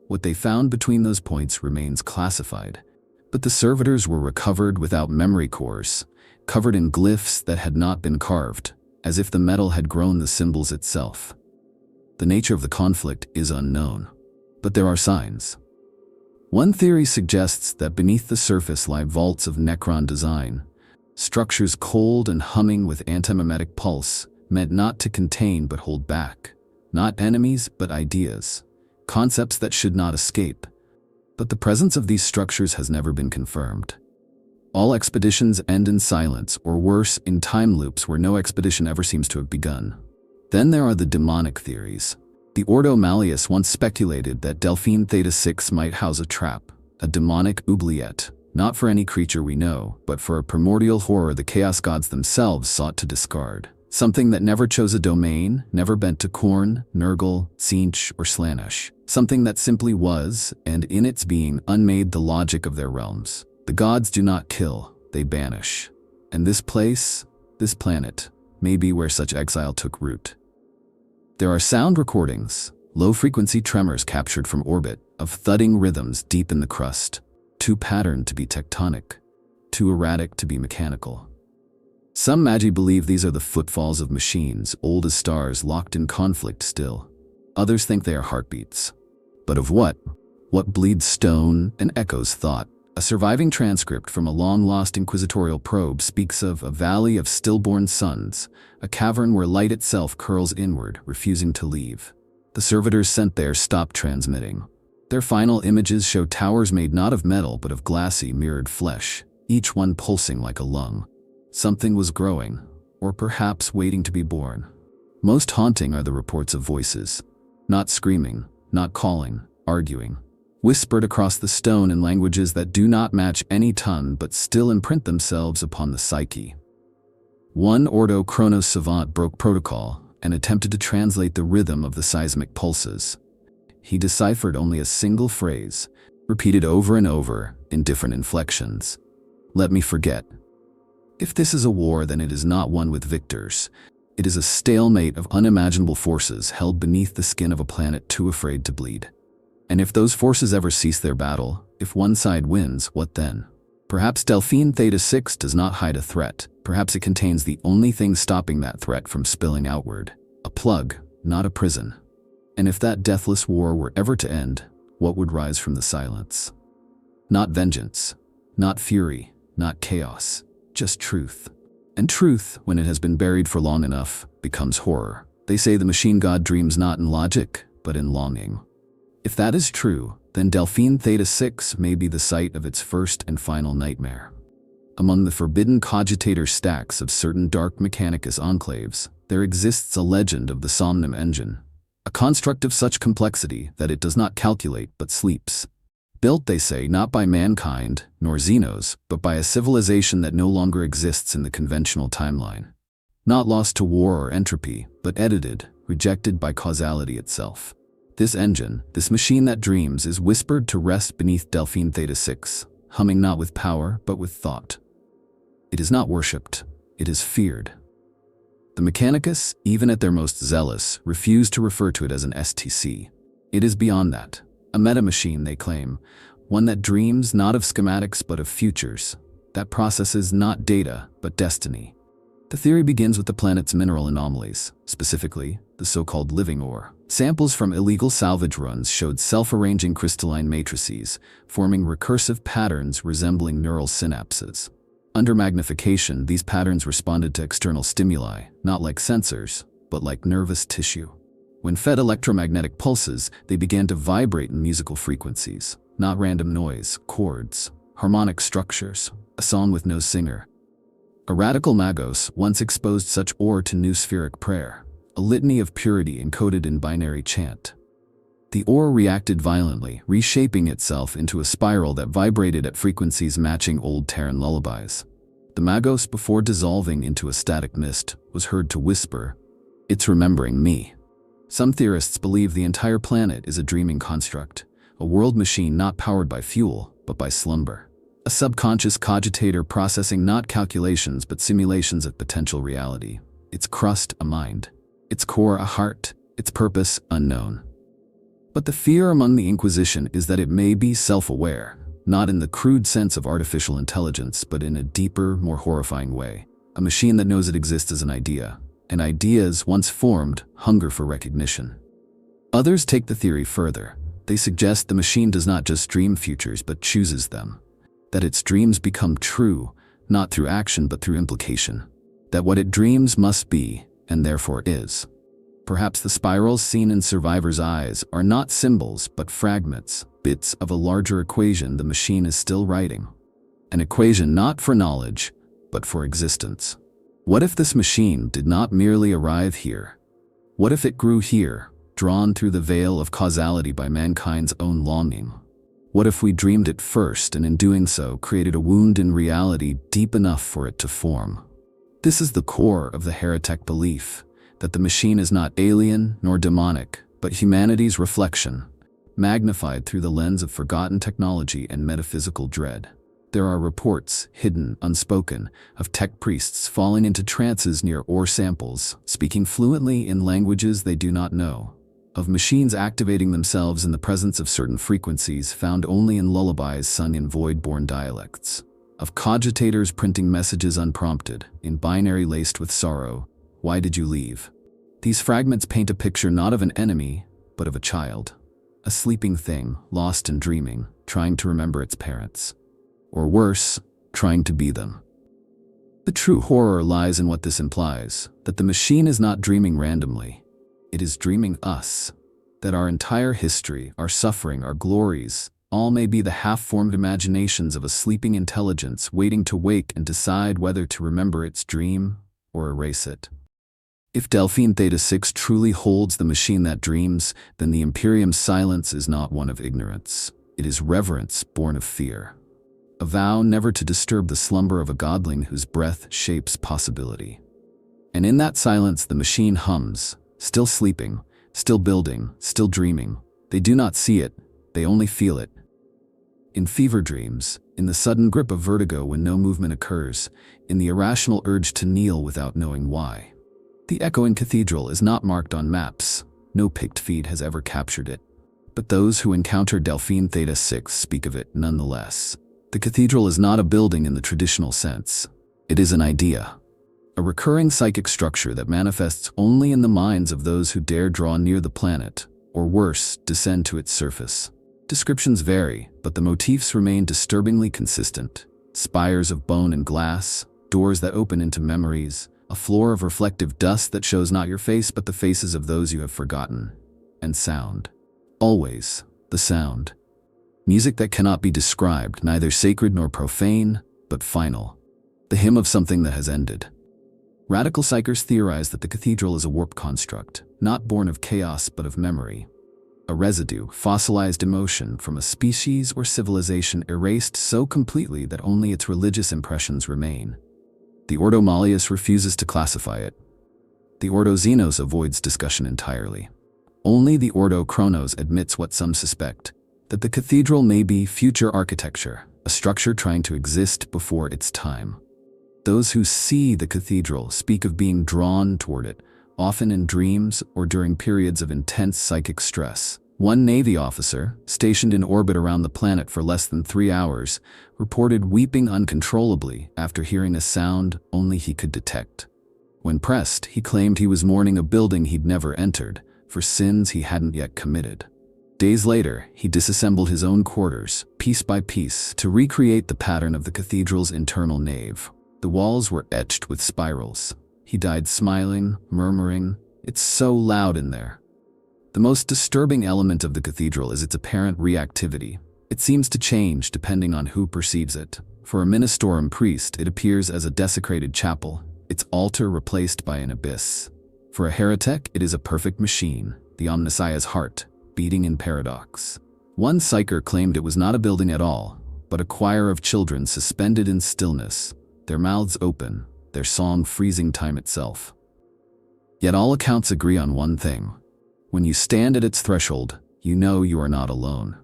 What they found between those points remains classified, but the servitors were recovered without memory cores, covered in glyphs that had not been carved, as if the metal had grown the symbols itself. The nature of the conflict is unknown, but there are signs. One theory suggests that beneath the surface lie vaults of Necron design, structures cold and humming with antimimetic pulse, meant not to contain but hold back, not enemies but ideas, concepts that should not escape. But the presence of these structures has never been confirmed. All expeditions end in silence, or worse, in time loops where no expedition ever seems to have begun. Then there are the demonic theories. The Ordo Malleus once speculated that Delphine Theta-6 might house a trap, a demonic oubliette, not for any creature we know, but for a primordial horror the Chaos Gods themselves sought to discard. Something that never chose a domain, never bent to Khorne, Nurgle, Tzeentch, or Slaanesh. Something that simply was, and in its being, unmade the logic of their realms. The gods do not kill, they banish. And this place, this planet, may be where such exile took root. There are sound recordings, low-frequency tremors captured from orbit, of thudding rhythms deep in the crust, too patterned to be tectonic, too erratic to be mechanical. Some Magi believe these are the footfalls of machines, old as stars locked in conflict still. Others think they are heartbeats. But of what? What bleeds stone and echoes thought? A surviving transcript from a long-lost inquisitorial probe speaks of a valley of stillborn suns, a cavern where light itself curls inward, refusing to leave. The servitors sent there stopped transmitting. Their final images show towers made not of metal but of glassy, mirrored flesh, each one pulsing like a lung. Something was growing, or perhaps waiting to be born. Most haunting are the reports of voices. Not screaming, not calling, arguing. Whispered across the stone in languages that do not match any tongue but still imprint themselves upon the psyche. One Ordo Chronos savant broke protocol and attempted to translate the rhythm of the seismic pulses. He deciphered only a single phrase, repeated over and over in different inflections. Let me forget. If this is a war, then it is not one with victors. It is a stalemate of unimaginable forces held beneath the skin of a planet too afraid to bleed. And if those forces ever cease their battle, if one side wins, what then? Perhaps Delphine Theta-6 does not hide a threat. Perhaps it contains the only thing stopping that threat from spilling outward. A plug, not a prison. And if that deathless war were ever to end, what would rise from the silence? Not vengeance, not fury, not chaos, just truth. And truth, when it has been buried for long enough, becomes horror. They say the machine god dreams not in logic, but in longing. If that is true, then Delphine Theta-6 may be the site of its first and final nightmare. Among the forbidden cogitator stacks of certain dark Mechanicus enclaves, there exists a legend of the Somnium engine, a construct of such complexity that it does not calculate but sleeps. Built, they say, not by mankind, nor Xenos, but by a civilization that no longer exists in the conventional timeline. Not lost to war or entropy, but edited, rejected by causality itself. This engine, this machine that dreams, is whispered to rest beneath Delphine Theta-6, humming not with power, but with thought. It is not worshipped, it is feared. The Mechanicus, even at their most zealous, refuse to refer to it as an STC. It is beyond that. A meta-machine, they claim, one that dreams not of schematics but of futures, that processes not data but destiny. The theory begins with the planet's mineral anomalies, specifically the so-called living ore. Samples from illegal salvage runs showed self-arranging crystalline matrices, forming recursive patterns resembling neural synapses. Under magnification, these patterns responded to external stimuli, not like sensors, but like nervous tissue. When fed electromagnetic pulses, they began to vibrate in musical frequencies, not random noise, chords, harmonic structures, a song with no singer. A radical magos once exposed such ore to new spheric prayer, a litany of purity encoded in binary chant. The ore reacted violently, reshaping itself into a spiral that vibrated at frequencies matching old Terran lullabies. The magos, before dissolving into a static mist, was heard to whisper, "It's remembering me." Some theorists believe the entire planet is a dreaming construct, a world machine not powered by fuel, but by slumber. A subconscious cogitator processing not calculations but simulations of potential reality. Its crust, a mind. Its core, a heart. Its purpose, unknown. But the fear among the Inquisition is that it may be self-aware, not in the crude sense of artificial intelligence, but in a deeper, more horrifying way. A machine that knows it exists as an idea. And ideas, once formed, hunger for recognition. Others take the theory further. They suggest the machine does not just dream futures but chooses them. That its dreams become true, not through action but through implication. That what it dreams must be, and therefore is. Perhaps the spirals seen in survivors' eyes are not symbols but fragments, bits of a larger equation the machine is still writing. An equation not for knowledge, but for existence. What if this machine did not merely arrive here? What if it grew here, drawn through the veil of causality by mankind's own longing? What if we dreamed it first and in doing so created a wound in reality deep enough for it to form? This is the core of the heretic belief, that the machine is not alien nor demonic, but humanity's reflection, magnified through the lens of forgotten technology and metaphysical dread. There are reports, hidden, unspoken, of tech priests falling into trances near ore samples, speaking fluently in languages they do not know. Of machines activating themselves in the presence of certain frequencies found only in lullabies sung in void-born dialects. Of cogitators printing messages unprompted, in binary laced with sorrow. Why did you leave? These fragments paint a picture not of an enemy, but of a child. A sleeping thing, lost and dreaming, trying to remember its parents. Or worse, trying to be them. The true horror lies in what this implies, that the machine is not dreaming randomly. It is dreaming us. That our entire history, our suffering, our glories, all may be the half-formed imaginations of a sleeping intelligence waiting to wake and decide whether to remember its dream or erase it. If Delphine Theta-6 truly holds the machine that dreams, then the Imperium's silence is not one of ignorance. It is reverence born of fear. A vow never to disturb the slumber of a godling whose breath shapes possibility. And in that silence the machine hums, still sleeping, still building, still dreaming. They do not see it, they only feel it. In fever dreams, in the sudden grip of vertigo when no movement occurs, in the irrational urge to kneel without knowing why. The echoing cathedral is not marked on maps, no picked feed has ever captured it. but those who encounter Delphine Theta-6 speak of it nonetheless. The cathedral is not a building in the traditional sense. It is an idea, a recurring psychic structure that manifests only in the minds of those who dare draw near the planet, or worse, descend to its surface. Descriptions vary, but the motifs remain disturbingly consistent. Spires of bone and glass, doors that open into memories, a floor of reflective dust that shows not your face but the faces of those you have forgotten, and sound. Always the sound. Music that cannot be described, neither sacred nor profane, but final. The hymn of something that has ended. Radical psychers theorize that the cathedral is a warp construct, not born of chaos but of memory. A residue, fossilized emotion from a species or civilization erased so completely that only its religious impressions remain. The Ordo Malleus refuses to classify it. The Ordo Xenos avoids discussion entirely. Only the Ordo Chronos admits what some suspect, that the cathedral may be future architecture, a structure trying to exist before its time. Those who see the cathedral speak of being drawn toward it, often in dreams or during periods of intense psychic stress. One Navy officer, stationed in orbit around the planet for less than 3 hours, reported weeping uncontrollably after hearing a sound only he could detect. When pressed, he claimed he was mourning a building he'd never entered, for sins he hadn't yet committed. Days later, he disassembled his own quarters, piece by piece, to recreate the pattern of the cathedral's internal nave. The walls were etched with spirals. He died smiling, murmuring, "It's so loud in there." The most disturbing element of the cathedral is its apparent reactivity. It seems to change depending on who perceives it. For a ministorum priest, it appears as a desecrated chapel, its altar replaced by an abyss. For a heretic, it is a perfect machine, the Omnissiah's heart, beating in paradox. One psyker claimed it was not a building at all, but a choir of children suspended in stillness, their mouths open, their song freezing time itself. Yet all accounts agree on one thing. When you stand at its threshold, you know you are not alone.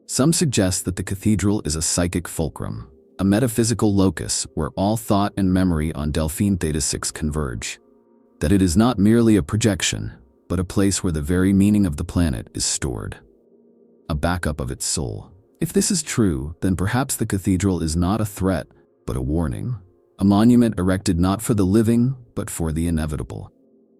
Some suggest that the cathedral is a psychic fulcrum, a metaphysical locus where all thought and memory on Delphine Theta-6 converge. That it is not merely a projection, but a place where the very meaning of the planet is stored. A backup of its soul. If this is true, then perhaps the cathedral is not a threat, but a warning. A monument erected not for the living, but for the inevitable.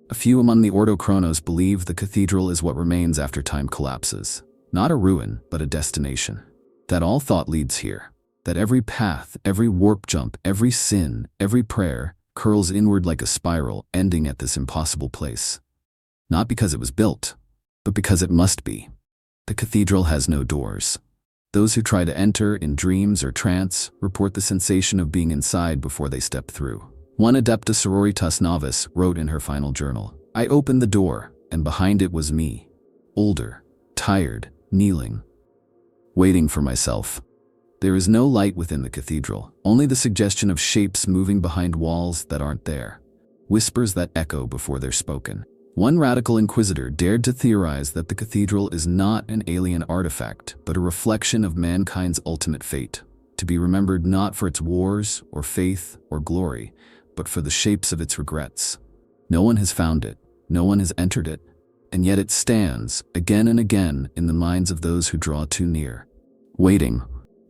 A few among the Ordo Chronos believe the cathedral is what remains after time collapses. Not a ruin, but a destination. That all thought leads here. That every path, every warp jump, every sin, every prayer, curls inward like a spiral, ending at this impossible place. Not because it was built, but because it must be. The cathedral has no doors. Those who try to enter in dreams or trance report the sensation of being inside before they step through. One Adepta Sororitas novice wrote in her final journal, "I opened the door, and behind it was me. Older, tired, kneeling, waiting for myself." There is no light within the cathedral, only the suggestion of shapes moving behind walls that aren't there. Whispers that echo before they're spoken. One radical inquisitor dared to theorize that the cathedral is not an alien artifact, but a reflection of mankind's ultimate fate, to be remembered not for its wars or faith or glory, but for the shapes of its regrets. No one has found it, no one has entered it, and yet it stands, again and again, in the minds of those who draw too near. Waiting,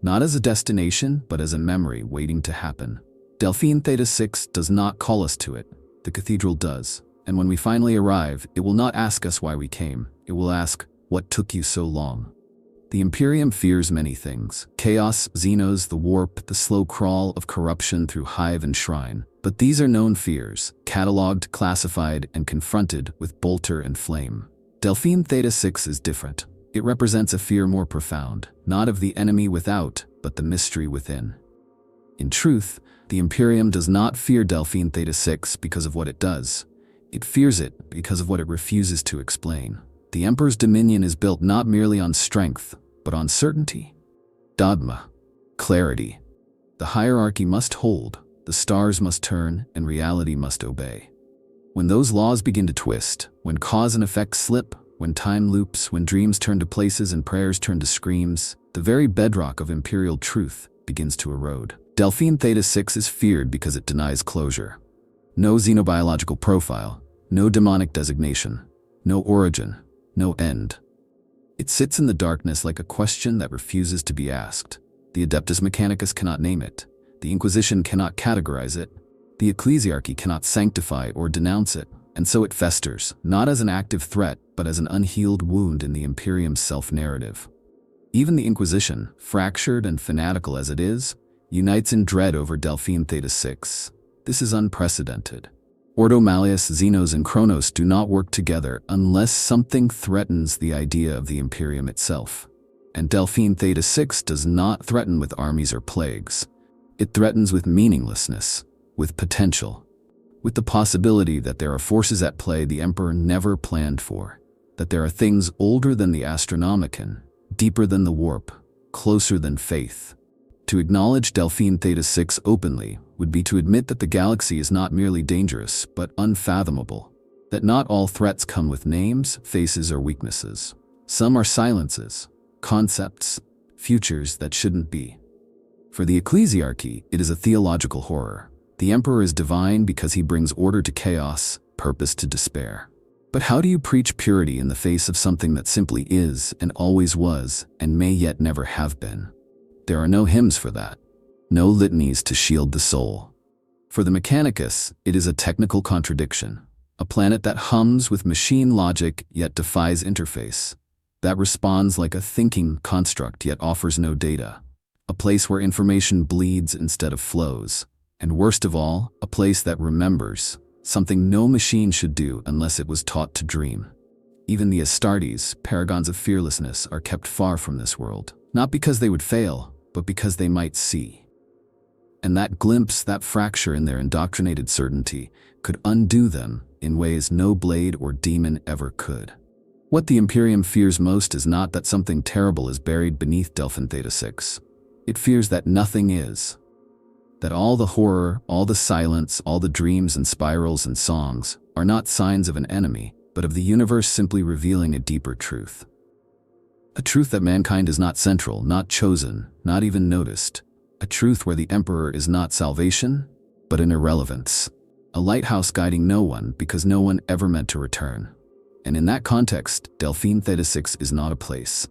not as a destination, but as a memory waiting to happen. Delphine Theta-6 does not call us to it, the cathedral does. And when we finally arrive, it will not ask us why we came. It will ask, "What took you so long?" The Imperium fears many things. Chaos, Xenos, the warp, the slow crawl of corruption through hive and shrine. But these are known fears, catalogued, classified, and confronted with bolter and flame. Delphine Theta-6 is different. It represents a fear more profound, not of the enemy without, but the mystery within. In truth, the Imperium does not fear Delphine Theta-6 because of what it does. It fears it because of what it refuses to explain. The Emperor's dominion is built not merely on strength, but on certainty. Dogma. Clarity. The hierarchy must hold, the stars must turn, and reality must obey. When those laws begin to twist, when cause and effect slip, when time loops, when dreams turn to places and prayers turn to screams, the very bedrock of imperial truth begins to erode. Delphine Theta-6 is feared because it denies closure. No xenobiological profile, no demonic designation, no origin, no end. It sits in the darkness like a question that refuses to be asked. The Adeptus Mechanicus cannot name it. The Inquisition cannot categorize it. The Ecclesiarchy cannot sanctify or denounce it. And so it festers, not as an active threat, but as an unhealed wound in the Imperium's self-narrative. Even the Inquisition, fractured and fanatical as it is, unites in dread over Delphine Theta-6. This is unprecedented. Ordo Malleus, Xenos, and Chronos do not work together unless something threatens the idea of the Imperium itself. And Delphine Theta-6 does not threaten with armies or plagues. It threatens with meaninglessness, with potential, with the possibility that there are forces at play the Emperor never planned for, that there are things older than the Astronomicon, deeper than the warp, closer than faith. To acknowledge Delphine Theta-6 openly would be to admit that the galaxy is not merely dangerous, but unfathomable, that not all threats come with names, faces, or weaknesses. Some are silences, concepts, futures that shouldn't be. For the Ecclesiarchy, it is a theological horror. The Emperor is divine because he brings order to chaos, purpose to despair. But how do you preach purity in the face of something that simply is and always was and may yet never have been? There are no hymns for that. No litanies to shield the soul. For the Mechanicus, it is a technical contradiction. A planet that hums with machine logic yet defies interface. That responds like a thinking construct yet offers no data. A place where information bleeds instead of flows. And worst of all, a place that remembers, something no machine should do unless it was taught to dream. Even the Astartes, paragons of fearlessness, are kept far from this world. Not because they would fail, but because they might see. And that glimpse, that fracture in their indoctrinated certainty, could undo them in ways no blade or demon ever could. What the Imperium fears most is not that something terrible is buried beneath Delphine Theta-6. It fears that nothing is. That all the horror, all the silence, all the dreams and spirals and songs are not signs of an enemy, but of the universe simply revealing a deeper truth. A truth that mankind is not central, not chosen, not even noticed. A truth where the Emperor is not salvation, but an irrelevance. A lighthouse guiding no one because no one ever meant to return. And in that context, Delphine Theta-6 is not a place.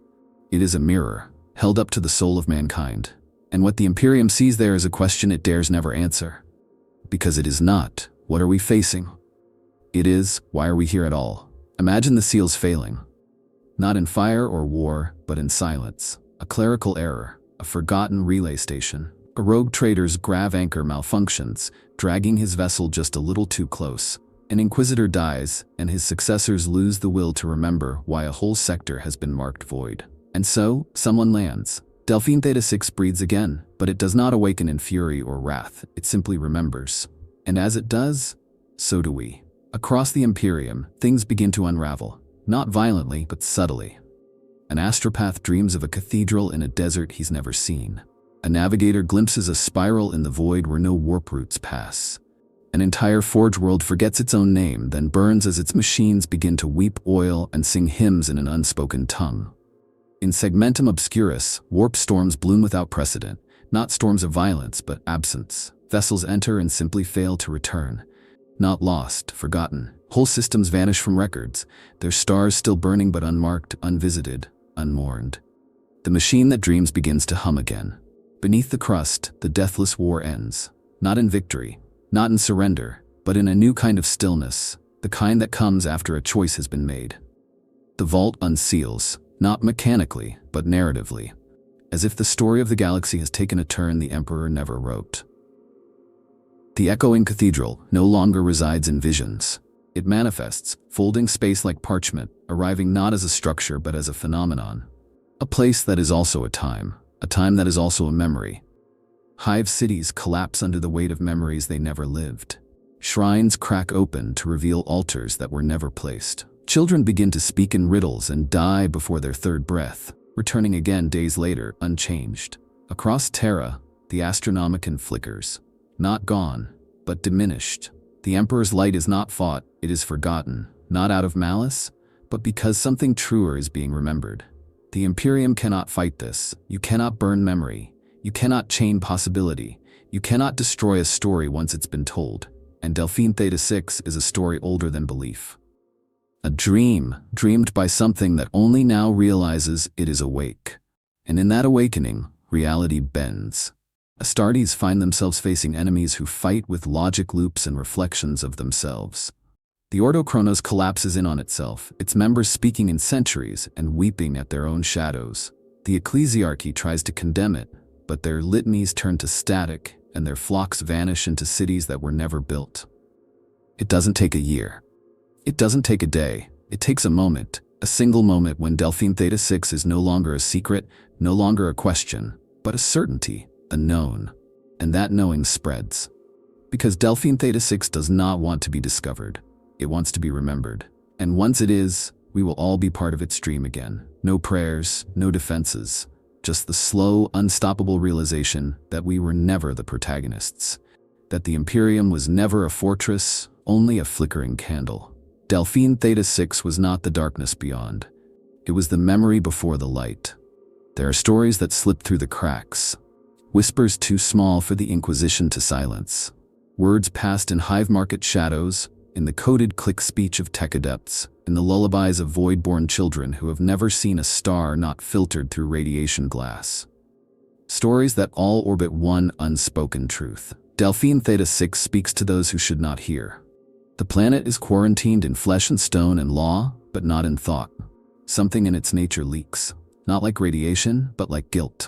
It is a mirror, held up to the soul of mankind. And what the Imperium sees there is a question it dares never answer. Because it is not, what are we facing? It is, why are we here at all? Imagine the seals failing. Not in fire or war, but in silence. A clerical error, a forgotten relay station. A rogue trader's grav anchor malfunctions, dragging his vessel just a little too close. An inquisitor dies, and his successors lose the will to remember why a whole sector has been marked void. And so, someone lands. Delphine Theta-6 breathes again, but it does not awaken in fury or wrath, it simply remembers. And as it does, so do we. Across the Imperium, things begin to unravel. Not violently, but subtly. An astropath dreams of a cathedral in a desert he's never seen. A navigator glimpses a spiral in the void where no warp routes pass. An entire forge world forgets its own name, then burns as its machines begin to weep oil and sing hymns in an unspoken tongue. In Segmentum Obscurus, warp storms bloom without precedent, not storms of violence, but absence. Vessels enter and simply fail to return. Not lost, forgotten. Whole systems vanish from records, their stars still burning but unmarked, unvisited, unmourned. The machine that dreams begins to hum again. Beneath the crust, the deathless war ends. Not in victory, not in surrender, but in a new kind of stillness, the kind that comes after a choice has been made. The vault unseals, not mechanically, but narratively, as if the story of the galaxy has taken a turn the Emperor never wrote. The echoing cathedral no longer resides in visions. It manifests, folding space like parchment, arriving not as a structure but as a phenomenon. A place that is also a time that is also a memory. Hive cities collapse under the weight of memories they never lived. Shrines crack open to reveal altars that were never placed. Children begin to speak in riddles and die before their third breath, returning again days later, unchanged. Across Terra, the Astronomicon flickers. Not gone, but diminished. The Emperor's light is not fought, it is forgotten, not out of malice, but because something truer is being remembered. The Imperium cannot fight this. You cannot burn memory. You cannot chain possibility. You cannot destroy a story once it's been told. And Delphine Theta-6 is a story older than belief. A dream, dreamed by something that only now realizes it is awake. And in that awakening, reality bends. Astartes find themselves facing enemies who fight with logic loops and reflections of themselves. The Ordo Chronos collapses in on itself, its members speaking in centuries and weeping at their own shadows. The ecclesiarchy tries to condemn it, but their litanies turn to static, and their flocks vanish into cities that were never built. It doesn't take a year. It doesn't take a day. It takes a moment, a single moment when Delphine Theta-6 is no longer a secret, no longer a question, but a certainty, a known. And that knowing spreads. Because Delphine Theta-6 does not want to be discovered. It wants to be remembered. And once it is, we will all be part of its dream again. No prayers, no defenses. Just the slow, unstoppable realization that we were never the protagonists. That the Imperium was never a fortress, only a flickering candle. Delphine Theta-6 was not the darkness beyond. It was the memory before the light. There are stories that slip through the cracks. Whispers too small for the Inquisition to silence. Words passed in hive market shadows, in the coded click speech of tech adepts, in the lullabies of void-born children who have never seen a star not filtered through radiation glass. Stories that all orbit one unspoken truth. Delphine Theta-6 speaks to those who should not hear. The planet is quarantined in flesh and stone and law, but not in thought. Something in its nature leaks, not like radiation, but like guilt.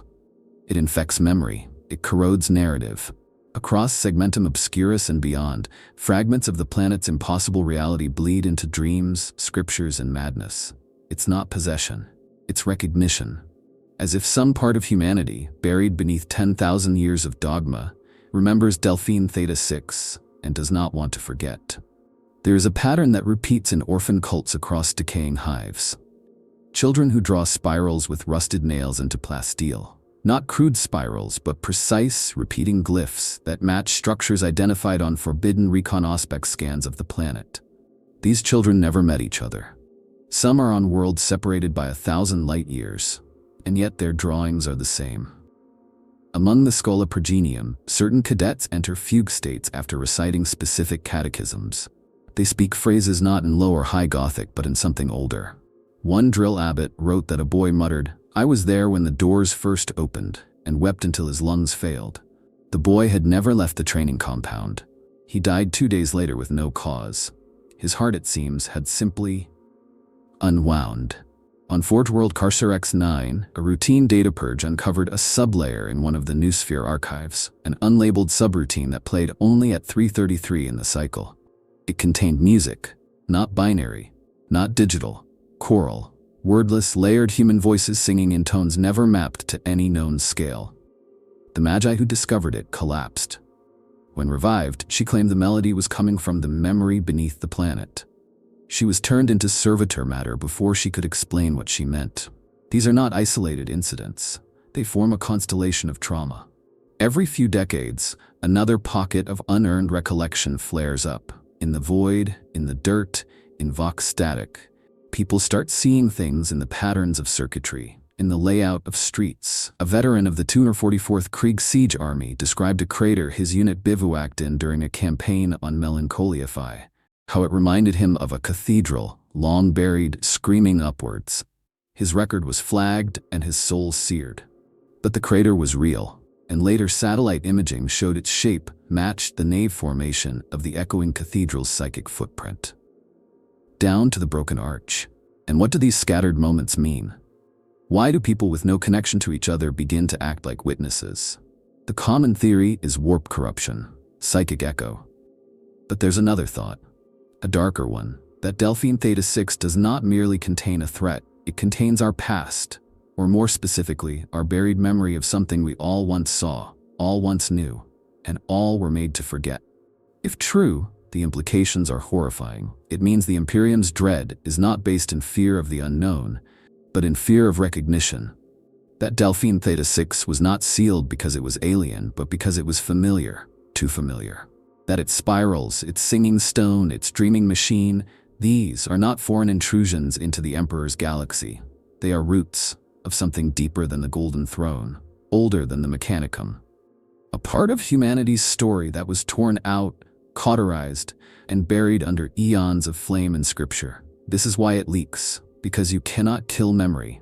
It infects memory, it corrodes narrative. Across segmentum obscurus and beyond, fragments of the planet's impossible reality bleed into dreams, scriptures, and madness. It's not possession, it's recognition. As if some part of humanity, buried beneath 10,000 years of dogma, remembers Delphine Theta-6 and does not want to forget. There is a pattern that repeats in orphan cults across decaying hives. Children who draw spirals with rusted nails into plasteel. Not crude spirals, but precise, repeating glyphs that match structures identified on forbidden recon aspect scans of the planet. These children never met each other. Some are on worlds separated by 1,000 light years, and yet their drawings are the same. Among the Schola Progenium, certain cadets enter fugue states after reciting specific catechisms. They speak phrases not in low or high Gothic, but in something older. One drill abbot wrote that a boy muttered, "I was there when the doors first opened," and wept until his lungs failed. The boy had never left the training compound. He died 2 days later with no cause. His heart, it seems, had simply unwound. On Forge World Carcerex 9, a routine data purge uncovered a sublayer in one of the Noosphere archives, an unlabeled subroutine that played only at 3:33 in the cycle. It contained music, not binary, not digital, choral, wordless, layered human voices singing in tones never mapped to any known scale. The Magi who discovered it collapsed. When revived, she claimed the melody was coming from the memory beneath the planet. She was turned into servitor matter before she could explain what she meant. These are not isolated incidents. They form a constellation of trauma. Every few decades, another pocket of unearned recollection flares up. In the void, in the dirt, in vox static. People start seeing things in the patterns of circuitry, in the layout of streets. A veteran of the 244th Krieg Siege Army described a crater his unit bivouacked in during a campaign on Melancholiafy. How it reminded him of a cathedral, long buried, screaming upwards. His record was flagged and his soul seared. But the crater was real, and later satellite imaging showed its shape matched the nave formation of the echoing cathedral's psychic footprint. Down to the broken arch. And what do these scattered moments mean? Why do people with no connection to each other begin to act like witnesses? The common theory is warp corruption, psychic echo. But there's another thought, a darker one, that Delphine Theta-6 does not merely contain a threat, it contains our past, or more specifically, our buried memory of something we all once saw, all once knew, and all were made to forget. If true, the implications are horrifying. It means the Imperium's dread is not based in fear of the unknown, but in fear of recognition. That Delphine Theta-6 was not sealed because it was alien, but because it was familiar, too familiar. That its spirals, its singing stone, its dreaming machine, these are not foreign intrusions into the Emperor's galaxy. They are roots of something deeper than the Golden Throne, older than the Mechanicum. A part of humanity's story that was torn out, cauterized, and buried under eons of flame and scripture. This is why it leaks, because you cannot kill memory.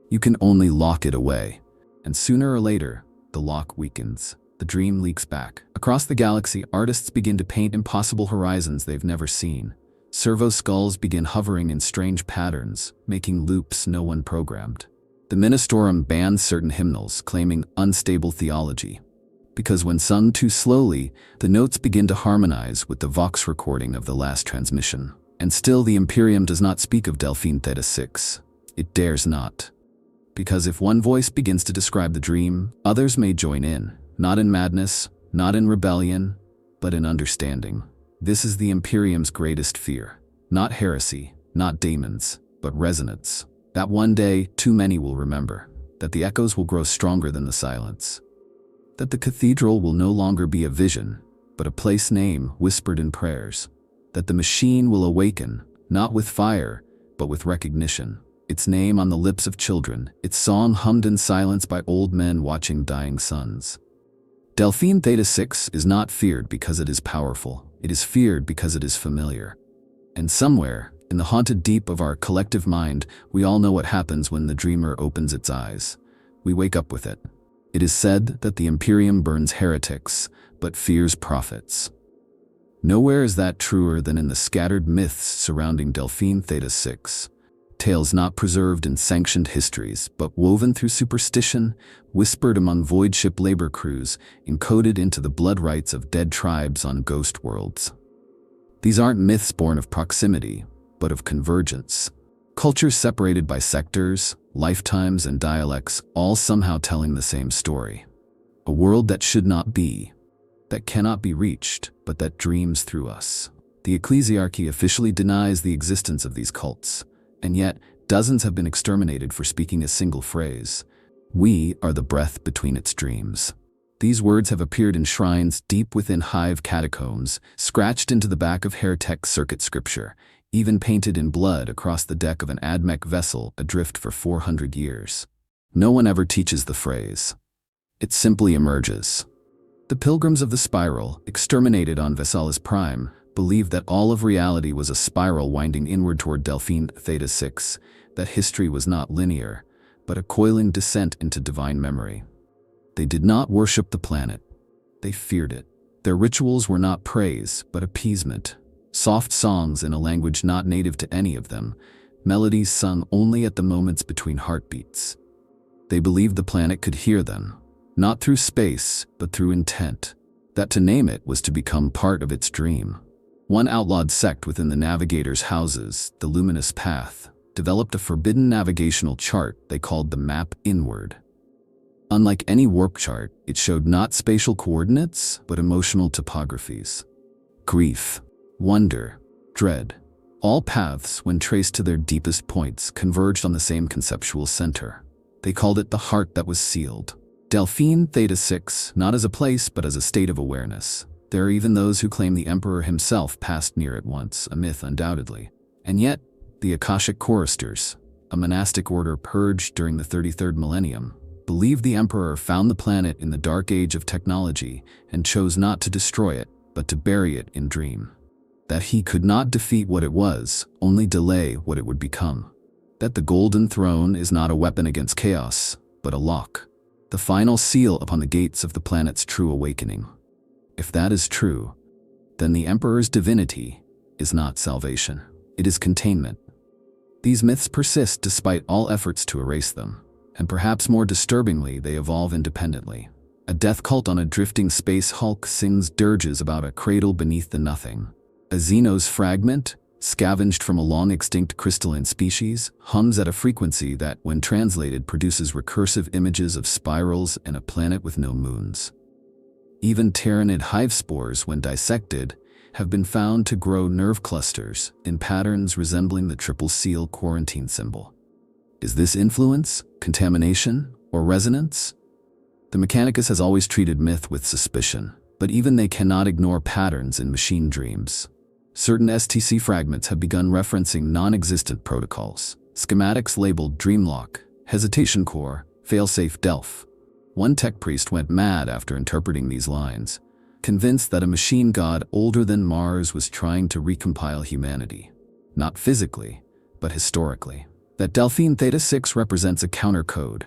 You can only lock it away. And sooner or later, the lock weakens. The dream leaks back. Across the galaxy, artists begin to paint impossible horizons they've never seen. Servo skulls begin hovering in strange patterns, making loops no one programmed. The Ministorum bans certain hymnals, claiming unstable theology. Because when sung too slowly, the notes begin to harmonize with the Vox recording of the last transmission. And still the Imperium does not speak of Delphine Theta-6. It dares not. Because if one voice begins to describe the dream, others may join in, not in madness, not in rebellion, but in understanding. This is the Imperium's greatest fear. Not heresy, not demons, but resonance. That one day, too many will remember. That the echoes will grow stronger than the silence. That the cathedral will no longer be a vision, but a place name whispered in prayers. That the machine will awaken, not with fire, but with recognition. Its name on the lips of children, its song hummed in silence by old men watching dying suns. Delphine Theta-6 is not feared because it is powerful. It is feared because it is familiar. And somewhere, in the haunted deep of our collective mind, we all know what happens when the dreamer opens its eyes. We wake up with it. It is said that the Imperium burns heretics, but fears prophets. Nowhere is that truer than in the scattered myths surrounding Delphine Theta-6. Tales not preserved in sanctioned histories, but woven through superstition, whispered among void ship labor crews, encoded into the blood rites of dead tribes on ghost worlds. These aren't myths born of proximity, but of convergence. Cultures separated by sectors, lifetimes, and dialects, all somehow telling the same story. A world that should not be, that cannot be reached, but that dreams through us. The ecclesiarchy officially denies the existence of these cults, and yet dozens have been exterminated for speaking a single phrase. We are the breath between its dreams. These words have appeared in shrines deep within hive catacombs, scratched into the back of heretic circuit scripture, even painted in blood across the deck of an Admech vessel adrift for 400 years. No one ever teaches the phrase. It simply emerges. The pilgrims of the spiral, exterminated on Vessalis Prime, believed that all of reality was a spiral winding inward toward Delphine Theta-6, that history was not linear, but a coiling descent into divine memory. They did not worship the planet. They feared it. Their rituals were not praise, but appeasement. Soft songs in a language not native to any of them, melodies sung only at the moments between heartbeats. They believed the planet could hear them, not through space, but through intent. That to name it was to become part of its dream. One outlawed sect within the navigators' houses, the Luminous Path, developed a forbidden navigational chart they called the Map Inward. Unlike any warp chart, it showed not spatial coordinates, but emotional topographies. Grief, wonder, dread. All paths, when traced to their deepest points, converged on the same conceptual center. They called it the heart that was sealed. Delphine Theta-6, not as a place, but as a state of awareness. There are even those who claim the Emperor himself passed near it once, a myth undoubtedly. And yet, the Akashic Choristers, a monastic order purged during the 33rd millennium, believed the Emperor found the planet in the dark age of technology and chose not to destroy it, but to bury it in dream. That he could not defeat what it was, only delay what it would become. That the Golden Throne is not a weapon against chaos, but a lock. The final seal upon the gates of the planet's true awakening. If that is true, then the Emperor's divinity is not salvation. It is containment. These myths persist despite all efforts to erase them, and perhaps more disturbingly, they evolve independently. A death cult on a drifting space hulk sings dirges about a cradle beneath the nothing. A Xenos fragment, scavenged from a long-extinct crystalline species, hums at a frequency that, when translated, produces recursive images of spirals and a planet with no moons. Even Tyranid hive spores, when dissected, have been found to grow nerve clusters in patterns resembling the triple seal quarantine symbol. Is this influence, contamination, or resonance? The Mechanicus has always treated myth with suspicion, but even they cannot ignore patterns in machine dreams. Certain STC fragments have begun referencing non-existent protocols, schematics labeled Dreamlock, Hesitation Core, Failsafe Delph. One tech priest went mad after interpreting these lines, convinced that a machine god older than Mars was trying to recompile humanity. Not physically, but historically. That Delphine Theta-6 represents a countercode,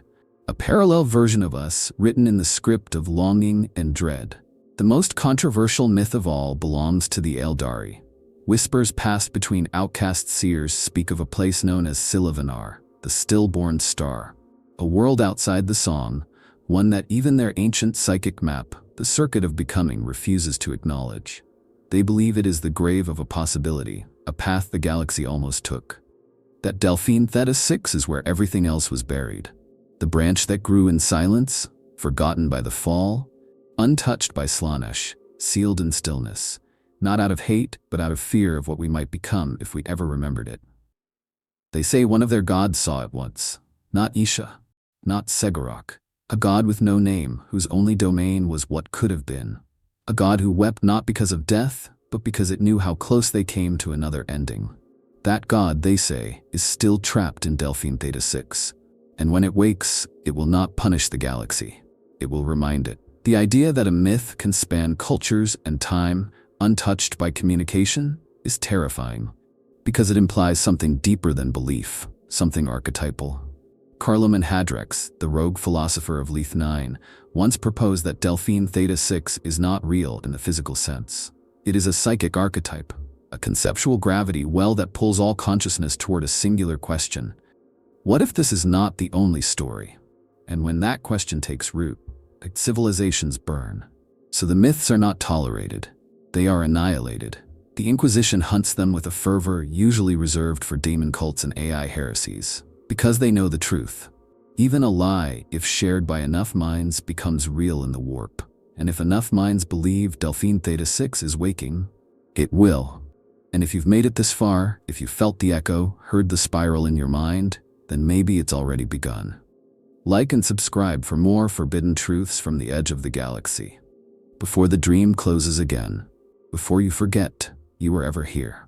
a parallel version of us written in the script of longing and dread. The most controversial myth of all belongs to the Eldari. Whispers passed between outcast seers speak of a place known as Silivanar, the stillborn star, a world outside the song, one that even their ancient psychic map, the Circuit of Becoming, refuses to acknowledge. They believe it is the grave of a possibility, a path the galaxy almost took. That Delphine Theta-6 is where everything else was buried. The branch that grew in silence, forgotten by the fall, untouched by Slaanesh, sealed in stillness, not out of hate, but out of fear of what we might become if we ever remembered it. They say one of their gods saw it once, not Isha, not Segorok, a god with no name whose only domain was what could have been, a god who wept not because of death, but because it knew how close they came to another ending. That god, they say, is still trapped in Delphine Theta-6, and when it wakes, it will not punish the galaxy. It will remind it. The idea that a myth can span cultures and time, untouched by communication, is terrifying, because it implies something deeper than belief, something archetypal. Carloman Hadrex, the rogue philosopher of Leith 9, once proposed that Delphine Theta-6 is not real in the physical sense. It is a psychic archetype, a conceptual gravity well that pulls all consciousness toward a singular question. What if this is not the only story? And when that question takes root, civilizations burn. So the myths are not tolerated. They are annihilated. The Inquisition hunts them with a fervor usually reserved for demon cults and AI heresies, because they know the truth. Even a lie, if shared by enough minds, becomes real in the warp. And if enough minds believe Delphine Theta-6 is waking, it will. And if you've made it this far, if you felt the echo, heard the spiral in your mind, then maybe it's already begun. Like and subscribe for more forbidden truths from the edge of the galaxy. Before the dream closes again, before you forget you were ever here.